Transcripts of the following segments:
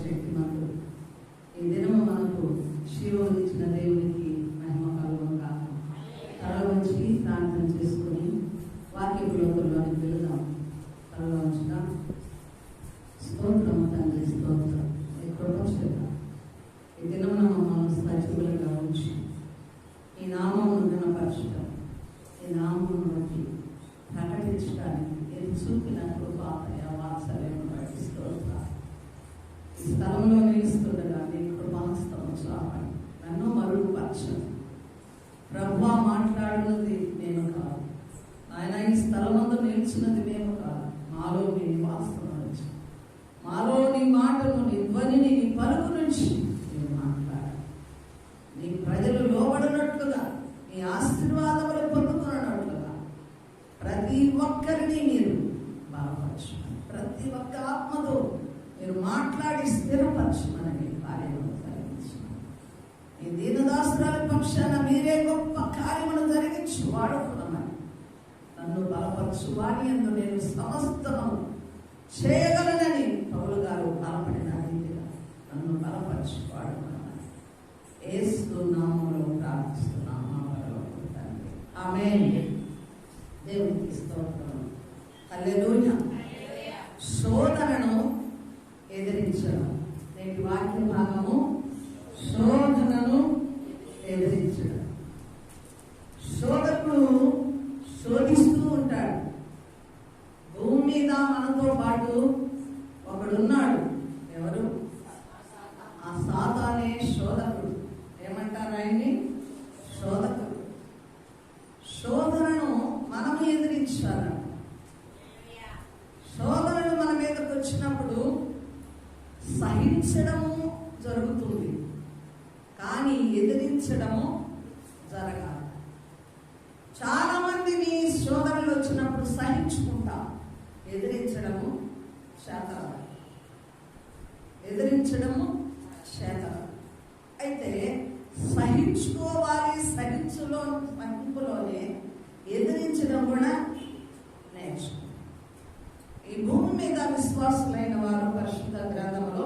సర్వశక్తిమంతుడు. ఈ దినము మనకు శిరోధించిన దేవునికి మహిమ కలుగును కాక. తల వంచి ప్రార్థన చేసుకుని వాక్య లోతుల్లోకి వెళదాం. తల వంచిన స్తోత్రము తండ్రి, స్తోత్రం. ఎక్కడో చేద్దాం. ఈ దినమున మమ్మల్ని సజీవులుగా ఉంచి ఈ నామమును ఘనపరచడం, ఈ నామమును బట్టి ప్రకటించడానికి ఎదురు చూపిన కృపాదయ వాత్సల్యము బట్టి స్తోత్రం. ఈ స్థలంలో నిలుస్తుండగా నీ కృపాహస్తము చాపండి, నన్ను మరుగుపరచండి. ప్రభువా, మాట్లాడినది నేను కాదు ఆయన, ఈ స్థలమందు నిలిచినది మేము కాదు. మాలో నీ నివాసం నుంచి, మాలో నీ మాటను, నీ ధ్వనిని, నీ పలుకు నుంచి నేను మాట్లాడాలి. నీ ప్రజలు లోబడినట్లుగా, నీ ఆశీర్వాదములు పొందుతున్నట్లుగా ప్రతి ఒక్కరిని మీరు బలపరచమని, ప్రతి ఒక్క ఆత్మతో మీరు మాట్లాడి స్థిరపరచమని కార్యములు జరిగించమని, ఈ దీనదాసురాల పక్షాన మీరే గొప్ప కార్యములు జరిగించి వాడుకున్నామని, నన్ను బలపరచు వారి యందు నేను సమస్తము చేయగలనని పౌలు గారు బలపడిన రీతిగా నన్ను బలపరచు వాడుకున్నామని యేసు నామములో ప్రార్థిస్తున్నాము. ఆమేన్. దేవునికి స్తోత్రం. హల్లెలూయా. శోధనను ఎదిరించడం. నేటి వాక్య భాగము శోధనను ఎదిరించడం. శోధకుడు శోధిస్తూ ఉంటాడు. భూమి మీద మనతో పాటు ఒకడున్నాడు. ఎవరు? ఆ సాతానే శోధకుడు. ఏమంటారు ఆయన్ని? శోధకుడు. శోధనను మనము ఎదిరించాలి. శోధనలు మన మీదకి వచ్చినప్పుడు సహించడము జరుగుతుంది, కానీ ఎదిరించడము జరగాలి. చాలా మందిని శోధనలు వచ్చినప్పుడు సహించుకుంటాం, ఎదిరించడము చేతరాదు. ఎదిరించడము చేతరాదు. అయితే సహించుకోవాలి. సహింపులోనే ఎదిరించడం కూడా నేర్చుకో. ఈ భూమి మీద విశ్వాసులైన వారు పరిశుద్ధ గ్రంథంలో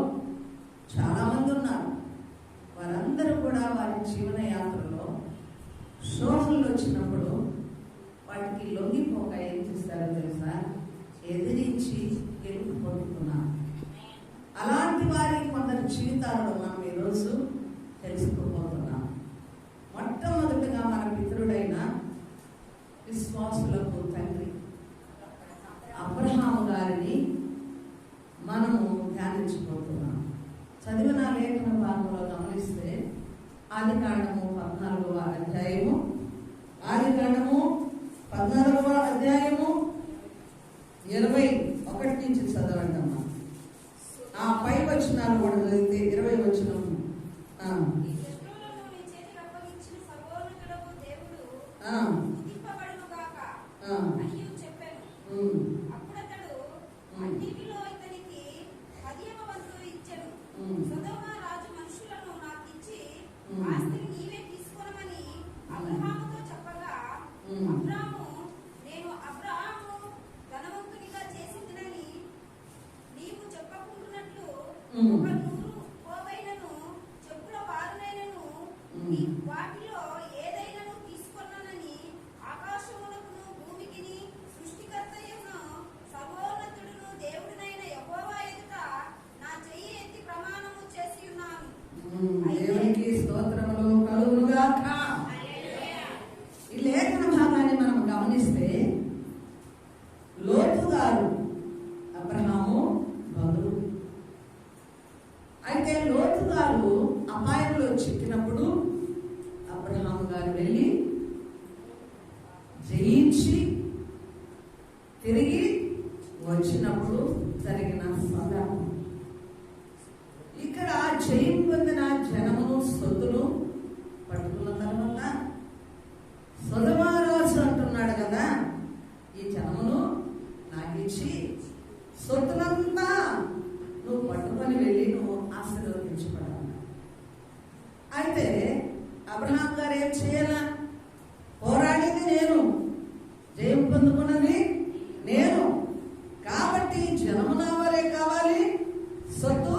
చాలా మంది ఉన్నారు. వారందరూ కూడా వారి జీవన యాత్రలో శోధనలు వచ్చినప్పుడు వాటికి లొంగిపోక ఏం చేస్తారో తెలుసా? ఎదిరించి గెలుపు పొందుతున్నారు. అలాంటి వారి కొందరు జీవితాలలో మనం ఈరోజు తెలుసుకోబోతున్నాం. మొట్టమొదటిగా మన పితరుడైన విశ్వాసులకు తండ్రి అబ్రహాము గారిని మనము ధ్యానించబోతున్నాం. చదివిన లేఖన భాగంలో గమనిస్తే ఆదికాండము 14వ అధ్యాయము, ఆదికాండము 14వ అధ్యాయము 21 నుంచి చదవండి అమ్మా. ఆ పై వచనాలు కూడా చదివితే 20 వచనం. వాటిలో ఏదైనాను తీసుకున్నానని ఆకాశమునకును భూమికిని సృష్టికర్తయును సర్వోన్నతుడును దేవుడినైన యెహోవా ఎదుట నా చెయ్యి ఎత్తి ప్రమాణము చేసి ఉన్నాను. దేవునికి స్తోత్రములు కలుగును గాక. ఈ లేఖన భాగాన్ని మనం గమనిస్తే లోతు గారు అబ్రహాము బంధువు. అయితే లోతు గారు అపాయంలో చిక్కినప్పుడు అబ్రహాము గారు వెళ్ళి జయించి తిరిగి వచ్చినప్పుడు జరిగిన సందర్భం. ఇక్కడ జయం పొందిన జనమును సొత్తును పట్టుకున్న తర్వాత సొదొమరాజు అంటున్నాడు కదా, ఈ జనమును నాకిచ్చి సొత్తునంతా నువ్వు పట్టుకొని వెళ్ళి నువ్వు ఆశీర్వదించబడాలి. అయితే అబ్రహాం గారు ఏం చేయాలా? పోరాడింది నేను, జయం పొందుకున్నది నేను. కాబట్టి జనము నా వరే కావాలి, సొత్తు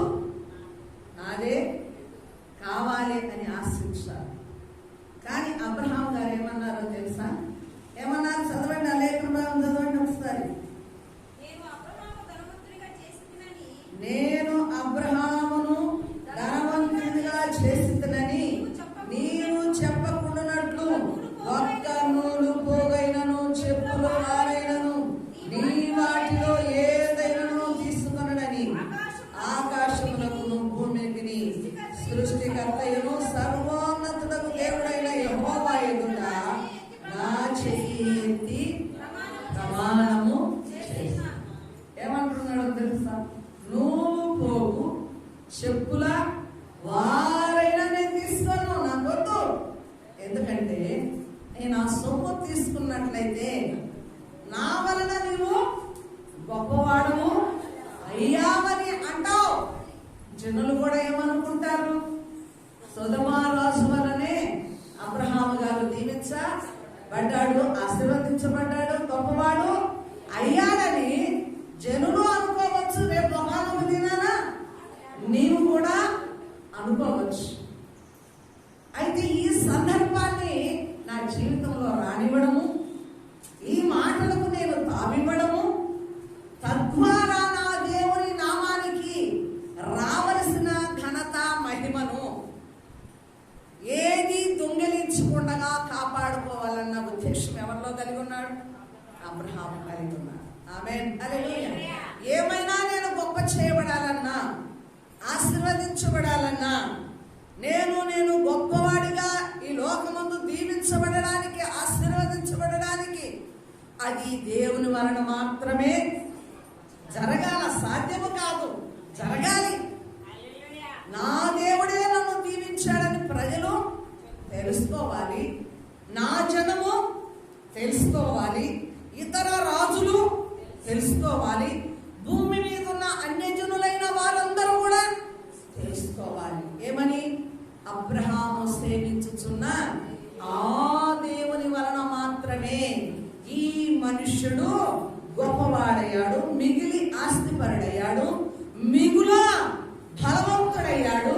చెప్పుల వారైనా నేను తీసుకోను, నాకొద్దు. ఎందుకంటే నేను ఆ సొమ్ము తీసుకున్నట్లయితే నా వలన నీవు గొప్పవాడము అయ్యామని అంటావు. జనులు కూడా ఏమనుకుంటారు? సొదొమ రాజు వలనే అబ్రహాము గారు దీవించబడ్డాడు, ఆశీర్వదించబడ్డాడు, గొప్పవాడు అయ్యాడని జనులు అనుకోవచ్చు. రేపు ఒకనొక దినాన నీవు కూడా అనుకోవచ్చు. అయితే ఈ సందర్భాన్ని నా జీవితంలో రానివ్వడము, ఈ మాటలకు నేను తావివ్వడము, తద్వారా నా దేవుని నామానికి రావలసిన ఘనత మహిమను ఏది దొంగిలించకుండా కాపాడుకోవాలన్న ఉద్దేశం ఎవరిలో కలిగి ఉన్నాడు? అబ్రహాము కలిగి ఉన్నాడు. ఆమేన్, హల్లెలూయా. ఏమైనా నేను గొప్ప చేయబడాలన్నా, ఆశీర్వదించబడాలన్నా, నేను గొప్పవాడిగా ఈ లోకమందు దీవించబడడానికి, ఆశీర్వదించబడడానికి అది దేవుని వలన మాత్రమే జరగాల. సాధ్యము కాదు, జరగాలి. నా దేవుడే నన్ను దీవించాడని ప్రజలు తెలుసుకోవాలి, నా జనము తెలుసుకోవాలి, ఇతర రాజులు తెలుసుకోవాలి, భూమి మీద ఉన్న అన్యజనులైన వారందరూ కూడా తెలుసుకోవాలి. ఏమని? అబ్రహాము సేవించుచున్న ఆ దేవుని వలన మాత్రమే ఈ మనుష్యుడు గొప్పవాడయ్యాడు, మిగిలి ఆస్తిపరుడయ్యాడు, మిగుల బలవంతుడయ్యాడు,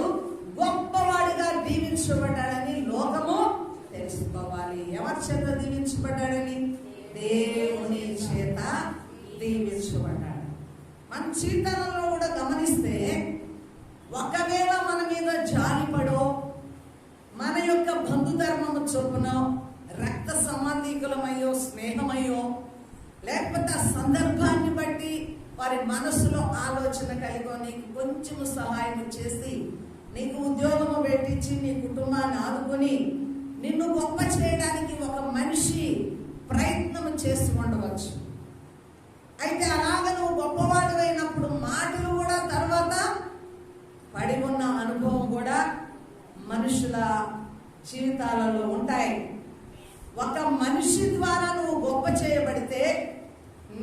గొప్పవాడిగా దీవించబడ్డాడని లోకము తెలుసుకోవాలి. ఎవరి చేత దీవించబడ్డాడని? దేవుని చేత దీవించబడ్డాడు. మన జీవితాలలో కూడా గమనిస్తే, ఒకవేళ మన మీద జాలిపడో, మన యొక్క బంధుధర్మము చొప్పున, రక్త సంబంధికులమయ్యో, స్నేహమయ్యో, లేకపోతే ఆ సందర్భాన్ని బట్టి వారి మనసులో ఆలోచన కలిగో నీకు కొంచెము సహాయం చేసి, నీకు ఉద్యోగము పెట్టించి, నీ కుటుంబాన్ని ఆదుకొని నిన్ను గొప్ప చేయడానికి ఒక మనిషి ప్రయత్నం చేసి ఉండవచ్చు. అయితే అలాగ నువ్వు గొప్పవాడు అయినప్పుడు మాటలు కూడా తర్వాత పడి ఉన్న అనుభవం కూడా మనుషుల జీవితాలలో ఉంటాయి. ఒక మనిషి ద్వారా నువ్వు గొప్ప చేయబడితే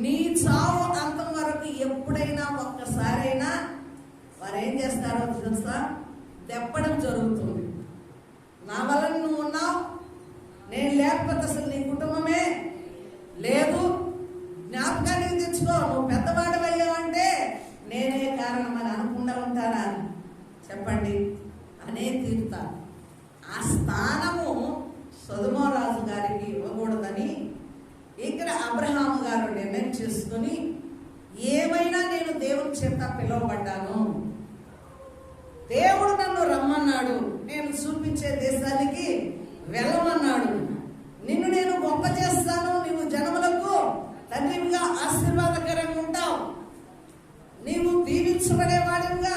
నీ చావు అంతం వరకు ఎప్పుడైనా ఒక్కసారైనా వారు ఏం చేస్తారో తెలుసా? దెప్పడం జరుగుతుంది. నా వల్ల నువ్వు ఉన్నావు, నేను లేకపోతే అసలు నీ కుటుంబమే లేదు, జ్ఞాపకానికి తెచ్చుకో, నువ్వు పెద్దవాడు అయ్యావంటే నేనే కారణం అని అనుకుండా ఉంటారా? చెప్పండి, అనే తీరుతారు. ఆ స్థానము సొదొమ రాజు గారికి ఇవ్వకూడదని ఇక్కడ అబ్రహాము గారు నిర్ణయం చేసుకుని, ఏమైనా నేను దేవుని చేత పిలువబడ్డాను, దేవుడు నన్ను రమ్మన్నాడు, నేను చూపించే దేశానికి వెళ్ళమన్నాడు, నిన్ను నేను గొప్ప చేస్తాను, నీవు జనములకు తండ్రిగా ఆశీర్వాదకరంగా ఉంటావు, నీవు దీవించబడేవాడిగా,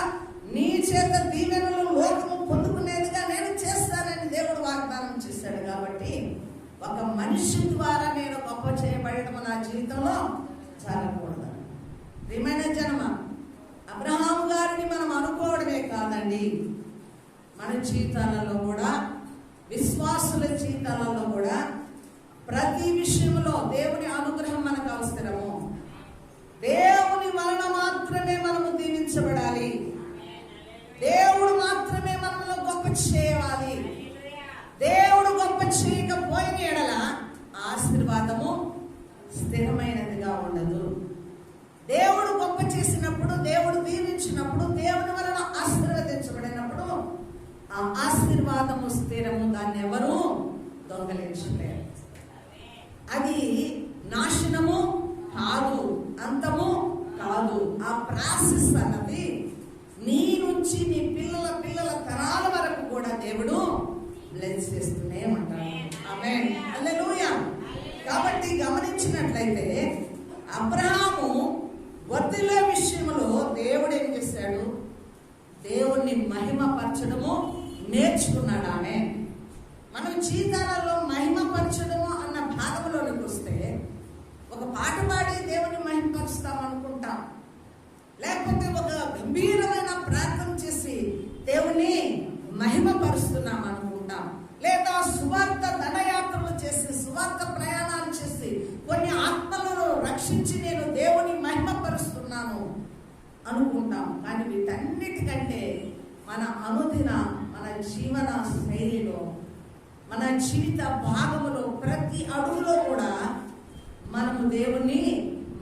నీ చేత దీవెనలు లోకము పొందుకునేదిగా నేను చేస్తానని దేవుడు వాగ్దానం చేశాడు. కాబట్టి ఒక మనిషి ద్వారా నేను గొప్ప చేయబడటం నా జీవితంలో జరగకూడదు. ప్రియమైన జనమ, అబ్రహాము గారిని మనం అనుకోవడమే కాదండి, మన జీవితాలలో కూడా, విశ్వాసుల జీవితాలలో కూడా ప్రతి విషయంలో దేవుని అనుగ్రహం మనకు అవసరము. దేవుని వలన మాత్రమే మనము దీవించబడాలి, దేవుడు మాత్రమే మనలో గొప్ప చేయాలి. దేవుడు గొప్ప చేయకపోయిన ఎడల ఆశీర్వాదము స్థిరమైనదిగా ఉండదు. దేవుడు గొప్ప చేసినప్పుడు, దేవుడు దీవించినప్పుడు, దేవుని వలన ఆశీర్వదించబడినప్పుడు ఆ ఆశీర్వాదము స్థిరము, దాన్ని ఎవరు దొంగలించలేరు. అది నాశనము కాదు, అంతము కాదు. ఆ ప్రాసెస్ అన్నది నీ నుంచి నీ పిల్లల పిల్లల తరాల వరకు కూడా దేవుడు బ్లెస్ చేస్తూనే ఉంటాడు. ఆమేన్, హల్లెలూయా. కాబట్టి గమనించినట్లయితే అబ్రహాము వర్ధిల్లే విషయంలో దేవుడు ఏం చేశాడు? దేవుణ్ణి మహిమపరచడము నేర్చుకున్నాడు. ఆమె మనం జీవితాలలో మహిమపరచడము అన్న భాగంలోనికి వస్తే, ఒక పాట పాడి దేవుని మహిమపరుస్తాం అనుకుంటాం, లేకపోతే ఒక గంభీరమైన ప్రార్థన చేసి మన అనుదిన మన జీవన శైలిలో, మన జీవిత భాగములో, ప్రతి అడుగులో కూడా మనము దేవుణ్ణి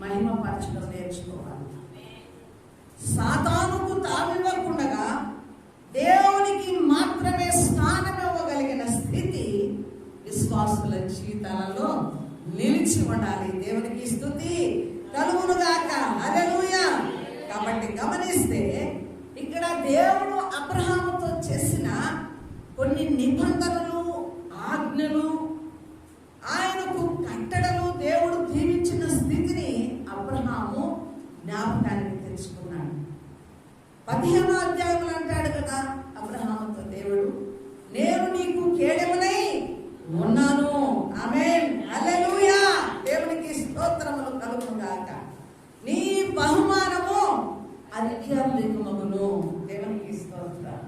మహిమపరచడం నేర్చుకోవాలి. సాతానుకు తావివ్వకుండా దేవునికి మాత్రమే స్థానం ఇవ్వగలిగిన స్థితి విశ్వాసుల జీవితాలలో నిలిచి ఉండాలి. దేవునికి స్తుతి కలుగునుగాక. హల్లెలూయా. కాబట్టి గమనిస్తే ఇక్కడ దేవుడు అబ్రహాముతో చేసిన కొన్ని నిబంధనలు, ఆజ్ఞలు, ఆయనకు కట్టడలు, దేవుడు దీవించిన స్థితిని అబ్రహాము జ్ఞాపకానికి తెచ్చుకున్నాడు. 15వ అధ్యాయంలో అంటాడు కదా అబ్రహాముతో దేవుడు, నేను నీకు కేడెమునై ఉన్నాను. ఆమేన్. హల్లెలూయా. దేవునికి స్తోత్రములు కలుగునుగాక. నీ బహుమానము అత్యధికమగును. దేవునికి స్తోత్రం.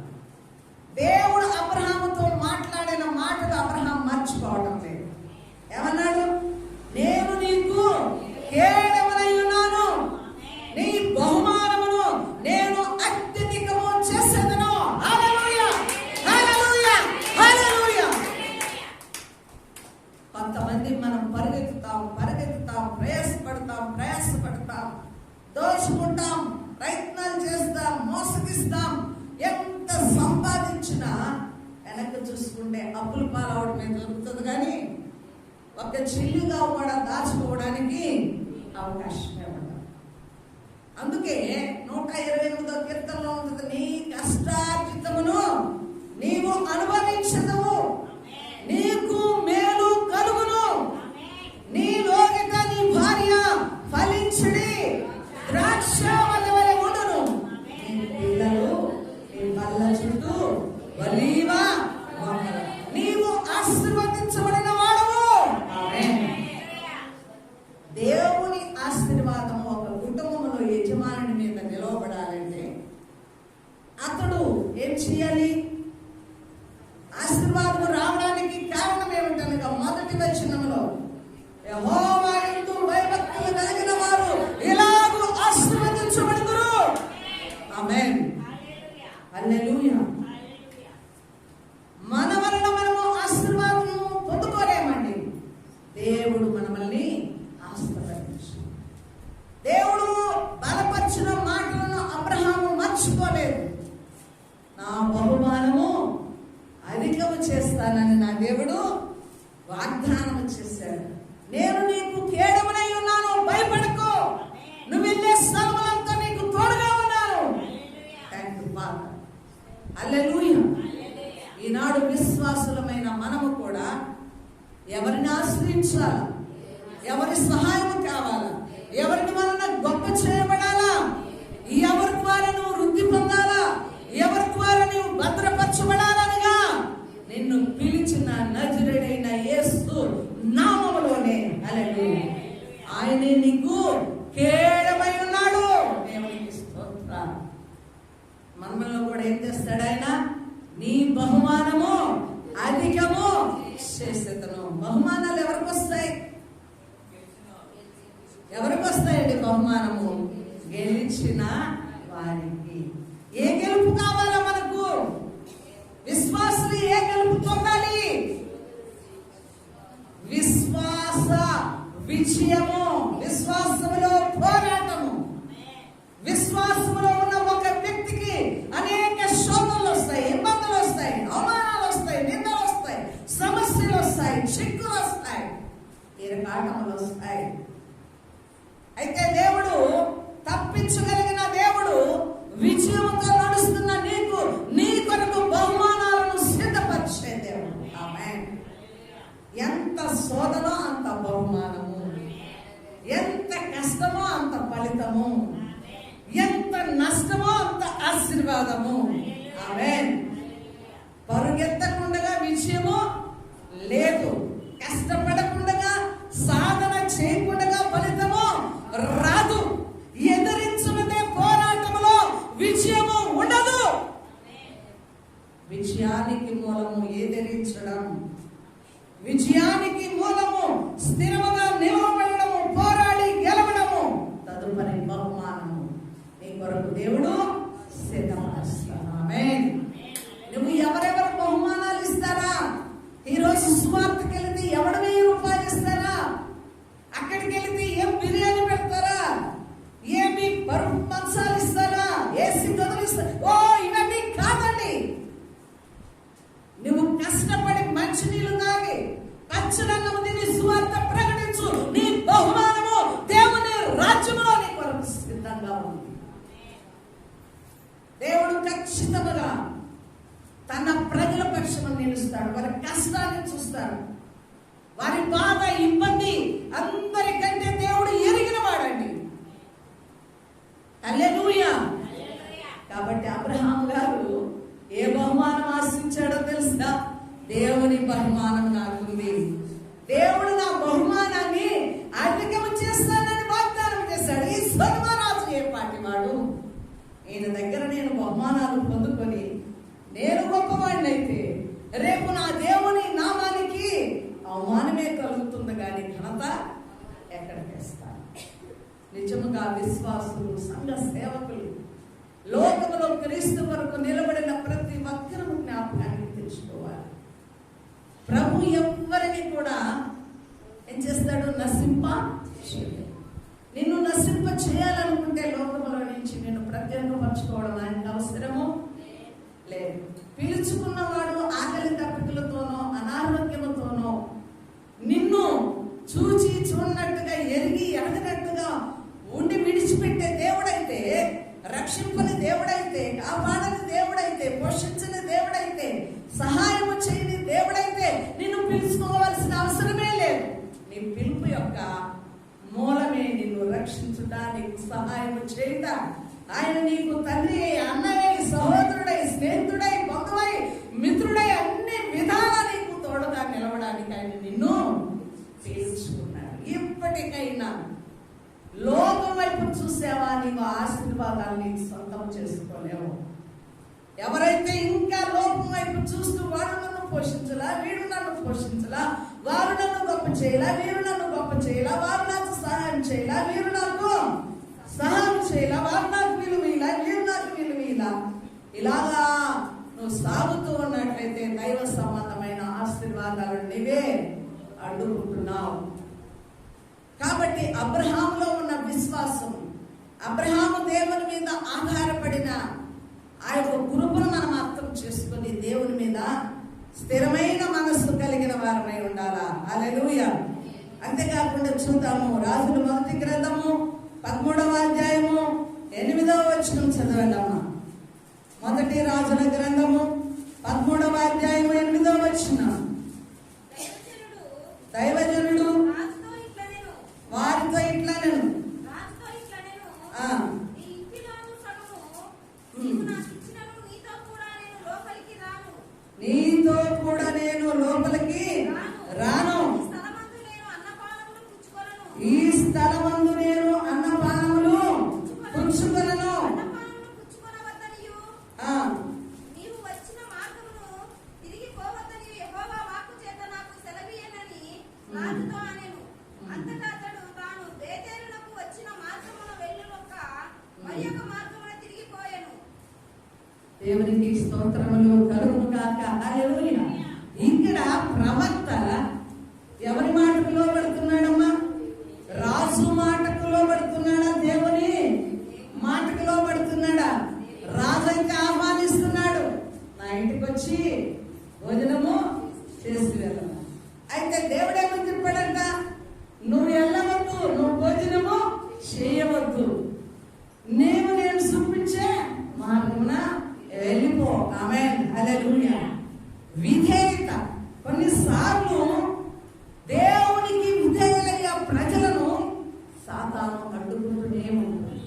దేవుడు అబ్రహాముతో మాట్లాడిన మాటలు అబ్రహాం మర్చిపోవడం లేదు. ఏమన్నాడు? నేను నీకు కేడమునై ఉన్నాను, నీ బహుమానమును నేను అత్యధికము చేసేదను. హల్లెలూయా, హల్లెలూయా, హల్లెలూయా. కొంతమంది మనం పరిగెత్తుతాం, ప్రయాసపడతాం, దోచుకుంటాం, ప్రయత్నాలు చేస్తాం, మోసగిస్తాం. ఎంత సంపాదించినా వెనక్కి చూసుకుంటే అప్పుల పాలవడమే జరుగుతుంది, కానీ ఒక చిల్లుగా కూడా దాచుకోవడానికి అవకాశమే ఉండదు. అందుకే 128వ కీర్తనలో ఉంటుంది, నీ కష్టార్జితమును నీవు అనుభవించదవు, నీకు మేలు కలుగును, నీ లోగిట నీ భార్య ఫలించుడి, ద్రాక్షావల్లి వలె ఉండును, నీ పిల్లలు నీ బల్ల చుట్టూ ఒలీవ మొక్కలు. నీవు ఆశీర్వదించబడిన వాడవు. ఆమేన్. దేవుని ఆశీర్వాదము ఒక కుటుంబంలో యజమాని మీద నిలవబడాలంటే అతడు ఏం చేయాలి? ఆశీర్వాదము రావడానికి కారణం ఏమిటనగా మొదటి వచనంలో యెహోవా యందు భయభక్తులు కలిగిన వారు ఇలాగూ ఆశీర్వదించబడుదురు. ఆమేన్. హల్లెలూయా. మన వలన మనము ఆశీర్వాదము పొందుకోలేమండి. దేవుడు మనల్ని ఆశీర్వదించు. దేవుడు బలపరిచిన మాటలను అబ్రహాము మర్చిపోలేదు. నా బహుమానము అధికము చేస్తానని నా దేవుడు వాగ్దానం చేశాడు. నేను నీకు కేడమునై ఉన్నాను, భయపడకు, నువ్వు వెళ్ళే స్థలములంతా నీకు తోడుగా ఉన్నాను. Thank you father. హల్లెలూయా. ఈనాడు విశ్వాసులమైన మనము కూడా ఎవరిని ఆశ్రయించాలా? ఎవరి సహాయం కావాలా? ఎవరిని వలన గొప్ప చేయబడాలా? ఎవరి ద్వారా నువ్వు వృద్ధి పొందాలా? ఎవరి ద్వారా నువ్వు భద్రపరచబడాలనగా నిన్ను పిలిచిన నజరేయుడైన యేసు నామములోనే హల్లెలూయా ఆయనే నీకు కేడమై ఉన్నాడు. దేవునికి స్తోత్రం. మనలో కూడా ఏం చేస్తాడు ఆయన? నీ బహుమానము అధికము చేసేతను. బహుమానాలు ఎవరికి వస్తాయి? ఎవరికి వస్తాయండి బహుమానము? గెలిచిన వారికి. ఏ గెలుపు కావాలా మనకు? విశ్వాసులు ఏ గెలుపు పొందాలి? విశ్వాస విజయము, విశ్వాసములో పోరాటము. విశ్వాసములో ఉన్న ఒక వ్యక్తికి అనేక శోధనలు వస్తాయి, ఇబ్బందులు వస్తాయి, అవమానాలు వస్తాయి, నిందలు వస్తాయి, సమస్యలు వస్తాయి, చిక్కులు వస్తాయి, ఇరకాటములు వస్తాయి. అయితే దేవుడు తప్పించగలిగిన దేవుడు విజయంతో నడుస్తున్న నీకు నీ కొరకు బహుమానాలను సిద్ధపరిచే దేవుడు. ఆమేన్. ఎంత శోధనో అంత బహుమానము, ఎంత కష్టమో అంత ఫలితము, ఎంత నష్టమో అంత ఆశీర్వాదము. ఆమేన్. పరుగెత్తకుండా విజయము లేదు, కష్టపడకుండా సాధన చేయకుండా ఫలితము రాదు. ఎదిరించున్నదే పోరాటములో విజయము ఉండదు. విజయానికి మూలము ఎదిరించడం, విజయానికి మూలము స్థిరముగా నిలవబడము, పోరాడి గెలవడము, తదుపరి బహుమానము నీ కొరకు దేవుడు సిద్ధపరుస్తాడు. ఆమేన్. ఖచ్చితంగా తన ప్రజల పక్షాన నిలుస్తాడు. వారి కష్టాన్ని చూస్తాడు. వారి బాధ, ఇబ్బంది అందరికంటే దేవుడు ఎరిగిన వాడండి. హల్లెలూయా. కాబట్టి అబ్రహాము గారు ఏ బహుమానం ఆశించాడో తెలుసా? దేవుని బహుమానం నాకుంది, దేవుడు నా బహుమానాన్ని అధికం చేస్తానని వాగ్దానం చేశాడు. ఈ సర్వరాజు ఏ పాటి వాడు? ఈయన దగ్గర నేను బహుమానాలు పొందుకొని నేను గొప్పవాడిని అయితే రేపు నా దేవుని నామానికి అవమానమే కలుగుతుంది, కానీ ఘనత ఎక్కడ వేస్తాను? నిజముగా విశ్వాసులు, సంఘ సేవకులు, లోకములో క్రీస్తు వరకు నిలబడిన ప్రతి ఒక్కరూ జ్ఞాపకానికి తెచ్చుకోవాలి. ప్రభు ఎవరిని కూడా ఏం చేస్తాడు? నశింప చేయడు. నిన్ను నశింప చేయాలనుకుంటే లోకములో నుంచి నిన్ను ప్రత్యేకపరచుకోవడం ఆయనకు అవసరము లేదు. పిలుచుకున్నవాడు ఆకలి తప్పికలతోనో అనారోగ్యముతోనో నిన్ను చూచి చూడనట్టుగా ఎరిగి ఎరగనట్టుగా ఉండి విడిచిపెట్టే దేవుడైతే, రక్షింపని దేవుడైతే, కాపాడని దేవుడైతే, పోషించని దేవుడైతే, సహాయము చేయని దేవుడైతే నిన్ను పిలుచుకోవాల్సిన అవసరమే లేదు. నీ పిలుపు యొక్క మూలమే నిన్ను రక్షించుట, నీకు సహాయము చేయుట. ఆయన నీకు తండ్రి, అన్నయ్య, సహోదరుడై, స్నేహితుడై, బంధువై, మిత్రుడై అన్ని విధాలా నీకు తోడుగా నిలవడానికి ఆయన నిన్ను పిలుచుకున్నాడు. ఇప్పటికైనా లోకం వైపు చూసావా? నీవు ఆశీర్వాదాన్ని సొంతం చేసుకోలేవు. ఎవరైతే ఇంకా లోకం వైపు చూస్తూ వాడు నన్ను పోషించలా, వీడు నన్ను పోషించలా, వారు నన్ను గొప్ప చేయలా, వీరు నన్ను గొప్ప చేయలా, వారు నాకు సహాయం చేయలా, వీరు నాకు సహాయం చేయలా, వారు నాకు విలువీలా, వీరు నాకు విలువీలా, ఇలాగా నువ్వు సాగుతూ ఉన్నట్లయితే దైవ సంబంధమైన ఆశీర్వాదాలు నీవే అడ్డుకుంటున్నావు. కాబట్టి అబ్రహాములో ఉన్న విశ్వాసం, అబ్రహాము దేవుని మీద ఆధారపడిన ఆ యొక్క కృపను మనం అర్థం చేసుకుని దేవుని మీద స్థిరమైన మనస్సు కలిగిన వారమై ఉండాలా. హల్లెలూయా. అంతేకాకుండా చూద్దాము, రాజుల మొదటి గ్రంథము 13వ అధ్యాయము 8వ వచనం చదవండి అమ్మా. మొదటి రాజుల గ్రంథము 13వ అధ్యాయము 8వ వచనం. దైవజనుడు వారితో ఇట్లా నేను నీతో కూడా నేను లోపలికి రాను, ఈ స్థలమందు నేను అన్నపానములు పుచ్చుకొనను. దేవునికి స్తోత్రములు కలుగును గాక. హల్లెలూయా. ఇక్కడ ప్రవక్త ఎవరి మాటకు లోబడుతున్నాడమ్మా? రాజు మాటకు లోబడుతున్నాడా? దేవుని మాటకు లోబడుతున్నాడా? రాజు అయితే ఆహ్వానిస్తున్నాడు, నా ఇంటికి వచ్చి భోజనము చేసి వెళ్ళను. అయితే దేవుడేమని చెప్పాడంట? నువ్వు వెళ్ళవద్దు, నువ్వు భోజనము చేయవద్దు, నేను చూపించే మార్గమున వెళ్ళిపో. ఆమేన్. హల్లెలూయా. విధేయత. కొన్నిసార్లు దేవునికి విధేయులైన ప్రజలను సాతాను అడ్డుకుంటూనే ఉంటుంది.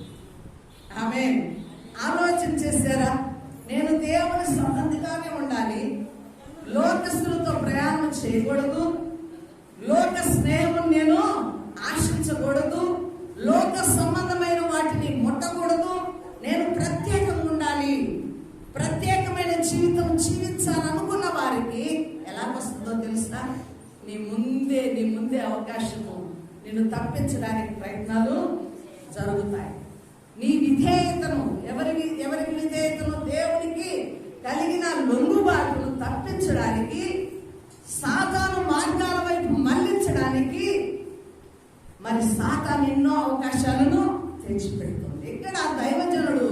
ఆమేన్. ఆలోచన చేశారా? నేను దేవుని సంబంధిగానే ఉండాలి, లోకస్తులతో ప్రయాణం చేయకూడదు, లోక స్నేహం నేను ఆశించకూడదు, లోక సంబంధమైన వాటిని ముట్టకూడదు, నేను ప్రత్యేకంగా ఉండాలి, ప్రత్యేకమైన జీవితం జీవించాలనుకున్న వారికి ఎలా వస్తుందో తెలుసా? నీ ముందే అవకాశము నిన్ను తప్పించడానికి ప్రయత్నాలు జరుగుతాయి. నీ విధేయతను ఎవరికి విధేయతను? దేవునికి కలిగిన లొంగుబాటును తప్పించడానికి, సాతాను మార్గాల వైపు మళ్లించడానికి మరి సాతాను ఎన్నో అవకాశాలను తెచ్చిపెడుతుంది. ఇక్కడ దైవజనుడు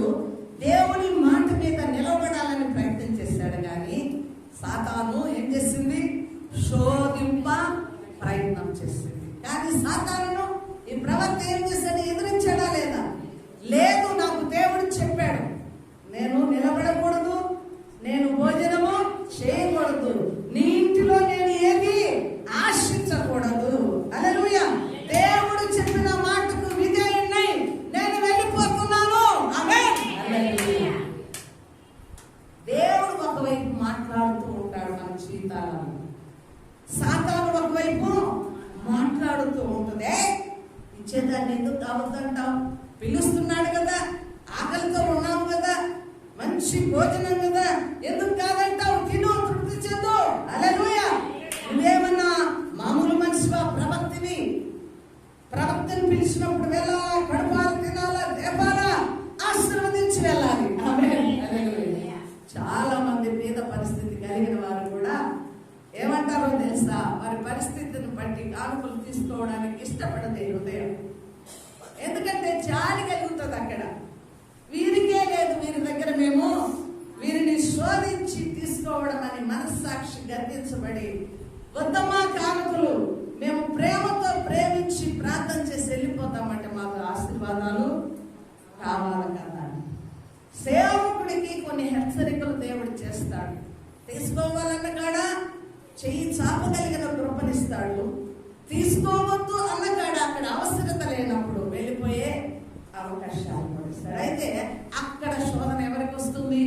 దేవుని మాట మీద నిలబడాలని ప్రయత్నం చేశాడు, కానీ సాతాను ఏం చేసింది? శోధింప ప్రయత్నం చేసింది. కానీ సాతాను ఈ ప్రవక్త ఏం చేశాడు? ఎదిరించాడా లేదా? లేదు, నాకు దేవుడు చెప్పాడు, నేను నిలబడకూడదు, మాట్లాడుతూ ఉంటాడు మన జీవితాలలో. సాతాను ఒకవైపు మాట్లాడుతూ ఉంటుంది, ఇచ్చేదాన్ని ఎందుకు కావద్దంటావు, పిలుస్తున్నాడు కదా, ఆకలితో ఉన్నావు కదా, మంచి భోజనం కదా, ఎందుకు కాదంటావు, తిను, తృప్తి చెందు. హల్లెలూయా. నువ్వేమన్నా మామూలు మనిషివా? ప్రవక్తని పిలిచినప్పుడు వెళ్ళాలా, కడుపాలు తినాలా, దేపాలా, ఆశీర్వదించి వెళ్ళాలి. చాలా మంది పేద పరిస్థితి కలిగిన వారు కూడా ఏమంటారో తెలుసా, వారి పరిస్థితిని బట్టి కానుకలు తీసుకోవడానికి ఇష్టపడదే హృదయం. ఎందుకంటే జాలి కలుగుతుంది అక్కడ. వీరికే లేదు, వీరి దగ్గర మేము వీరిని శోధించి తీసుకోవడం అని మనస్సాక్షి గర్తించబడి, వద్దమ్మా కానుకలు, మేము ప్రేమతో ప్రేమించి ప్రార్థన చేసి వెళ్ళిపోతామంటే మాకు ఆశీర్వాదాలు కావాలి కదా. సేవకుడికి కొన్ని హెచ్చరికలు దేవుడు చేస్తాడు. తీసుకోవాలన్న కాడ చెయ్యి చాపగలిగిన కృపనిస్తాడు. తీసుకోవద్దు అన్న కాడ అక్కడ అవసరత లేనప్పుడు వెళ్ళిపోయే అవకాశాలు పడిస్తాడు. అయితే అక్కడ శోధన ఎవరికి వస్తుంది?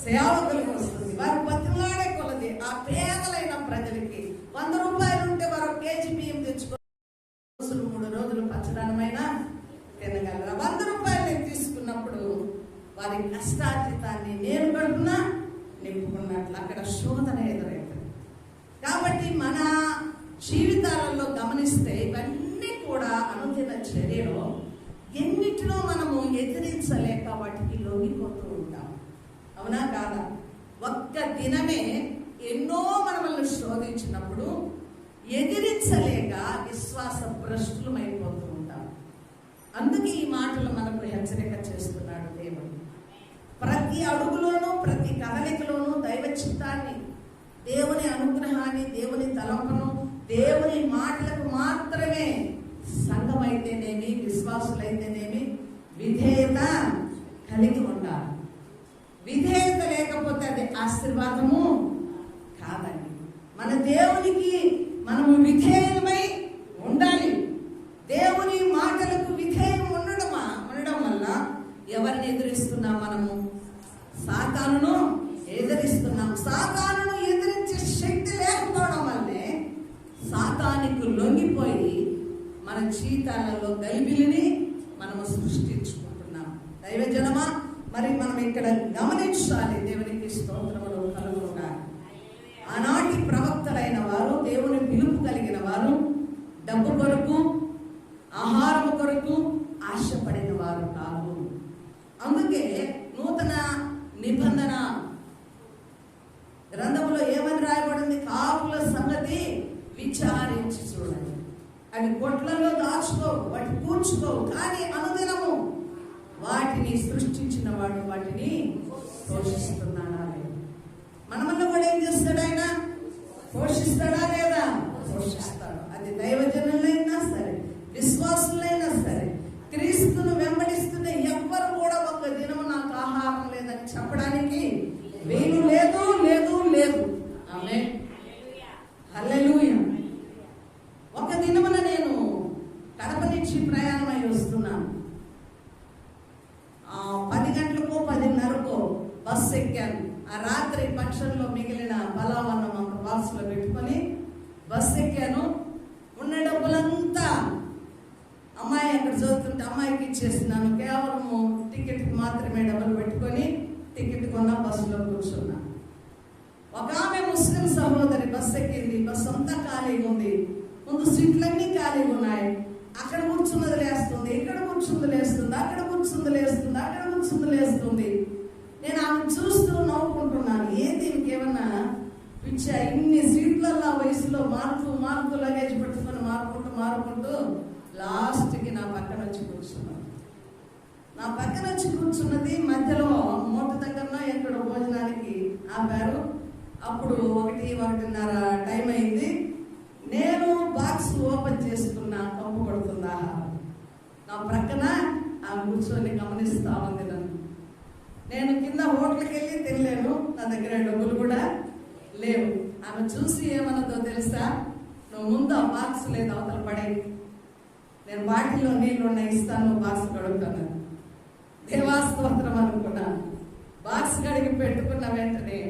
సేవకులకు వస్తుంది. వారు బతిలాడే కొలది ఆ పేదలైన ప్రజలకి 100 రూపాయలు ఉంటే వారు కేజీ బియ్యం తెచ్చుకో 3 రోజులు పచ్చదనమైన తినగలరు. 100 రూపాయలు తీసుకున్నప్పుడు వారి కష్టార్జితాన్ని నేను కడుపున నింపుకున్నట్లు అక్కడ శోధన ఎదురైంది. కాబట్టి మన జీవితాలలో గమనిస్తే ఇవన్నీ కూడా అనుదిన చర్యలో ఎన్నిటిలో మనము ఎదిరించలేక వాటికి లొంగిపోతూ ఉంటాం. అవునా కాదా? ఒక్క దినమే ఎన్నో మనల్ని శోధించినప్పుడు ఎదిరించలేక విశ్వాస భ్రష్టులమైపోతూ ఉంటాం. అందుకే ఈ మాటలు మనకు హెచ్చరిక చేస్తున్నాడు దేవుడు. ప్రతి అడుగులోనూ, ప్రతి కదలికలోనూ దైవ చిత్తాన్ని, దేవుని అనుగ్రహాన్ని, దేవుని తలంపును, దేవుని మాటలకు మాత్రమే సంఘమైతేనేమి, విశ్వాసులైతేనేమి విధేయత కలిగి ఉండాలి. విధేయత లేకపోతే అది ఆశీర్వాదము కాదండి. మన దేవునికి మనము విధేయమై ఉండాలి. దేవుని మాటలకు విధేయం ఉండడం వల్ల ఎవరిని ఎదిరిస్తున్నాం? మనము సాతానును ఎదిరిస్తున్నాం. సాతానును ఎదిరించే శక్తి లేకపోవడం వల్లే సాతానికి లొంగిపోయి మన జీవితాలలో గలిబిలిని మనము సృష్టించుకుంటున్నాం. దైవజనమా, మరి మనం ఇక్కడ గమనించాలి. దేవునికి స్తోత్రములు కలుగునుగాక. ఆనాటి ప్రవక్తలైన వారు, దేవుని పిలుపు కలిగిన వారు డబ్బు కొరకు, ఆహారము కొరకు ఆశపడిన వారు కాదు. అందుకే నూతన నిబంధన గ్రంథంలో ఏమని రాయబడింది? కాపుల సంగతి విచారించి చూడండి. అవి కొట్లలో దాచుకోవు, వాటి కూర్చుకోవు, కానీ అనుదినము వాటిని సృష్టించిన వాడు వాటిని పోషిస్తున్నాడా లేదా? మనమన్న కూడా ఏం చేస్తాడు? ఆయన పోషిస్తాడా లేదా? పోషిస్తాడు. అది దైవజనులైనా సరే, విశ్వాసులైనా సరే, క్రీస్తును వెంబడిస్తున్న ఎవ్వరు కూడా ఒక దినము నాకు ఆహారం లేదని చెప్పడానికి వీలు లేదు, లేదు, లేదు. ఆమేన్. హల్లెలూయా. ఒక దినమున నేను కడప నుంచి ప్రయాణమై వస్తున్నాను. 10 గంటలకో 10:30కో బస్సు ఎక్కాను. ఆ రాత్రి ఫంక్షన్లో మిగిలిన బలావన్నం ఒక బాక్స్లో పెట్టుకొని బస్సు ఎక్కాను. ఉన్న డబ్బులంతా అమ్మాయి అక్కడ చదువుతుంటే అమ్మాయికి ఇచ్చేస్తున్నాను. కేవలము టికెట్కి మాత్రమే డబ్బులు పెట్టుకొని టికెట్ కొన్నా, బస్సులో కూర్చున్నా. ఒక ఆమె ముస్లిం సహోదరి బస్సు ఎక్కింది. బస్సు అంతా ఖాళీగా ఉంది. ముందు సీట్లన్నీ ఖాళీగా ఉన్నాయి. అక్కడ కూర్చున్నది లేస్తుంది, ఇక్కడ కూర్చుంది లేస్తుంది, అక్కడ కూర్చుంది లేస్తుంది, అక్కడ కూర్చుంది లేస్తుంది. నేను ఆమె చూస్తూ నవ్వుకుంటున్నాను. ఏంది ఇంకేమన్నా పిచ్చా? ఇన్ని సీట్లలో వయసులో మారుతూ లగేజ్ పెట్టుకొని మారుకుంటూ లాస్ట్కి నా పక్కన వచ్చి కూర్చున్నాను. నా పక్కన వచ్చి కూర్చున్నది మధ్యలో మూట దగ్గర ఎక్కడో భోజనానికి ఆపారు. అప్పుడు 1-1:30 టైం అయింది. నేను బాక్స్ ఓపెన్ చేసుకున్నా, కప్పు కొడుతుందా. నా ప్రక్కన ఆమె కూర్చొని గమనిస్తా ఉంది నన్ను. నేను కింద హోటల్కి వెళ్ళి తినలేను, నా దగ్గర డబ్బులు కూడా లేవు. ఆమె చూసి ఏమన్నదో తెలుసా? నువ్వు ముందు ఆ బాక్స్ లేదు అవతల పడే, నేను బాటిల్లో నీళ్ళు ఉన్నాయి ఇస్తాను, బాక్స్ కడుగుతాను. దేవాస్తోత్రం అనుకున్నాను. బాక్స్ కడిగి పెట్టుకున్న వెంటనే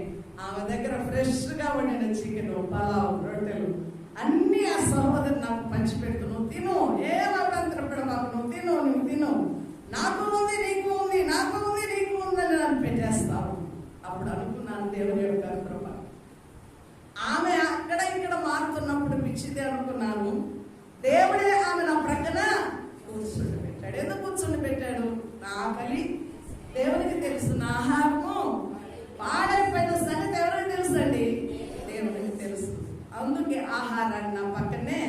ఆమె దగ్గర ఫ్రెష్గా వండిన చికెన్, పలావ్, రొట్టెలు అన్నీ ఆ సహోదరు నాకు పంచిపెడుతూ, నువ్వు తిను, ఏం అభ్యంతరపడ మాకు, నువ్వు తిను, నాకు ఉంది నీకు ఉంది, నాకు ఉంది నీకు ఉందని నన్ను పెట్టేస్తావు. అప్పుడు అనుకున్నాను దేవుని యొక్క కృప. ఆమె అక్కడ ఇక్కడ మారుతున్నప్పుడు పిచ్చిదే అనుకున్నాను. దేవుడే ఆమె నా ప్రక్కన కూర్చుండి పెట్టాడు. ఎందుకు కూర్చుండి పెట్టాడు? నా ఆకలి దేవునికి తెలుసు, నా ఆహారము పాడైపోయిన సంగతి ఎవరికి తెలుసండి? దేవునికి తెలుసు. అందుకే ఆహారాన్ని నా పక్కనే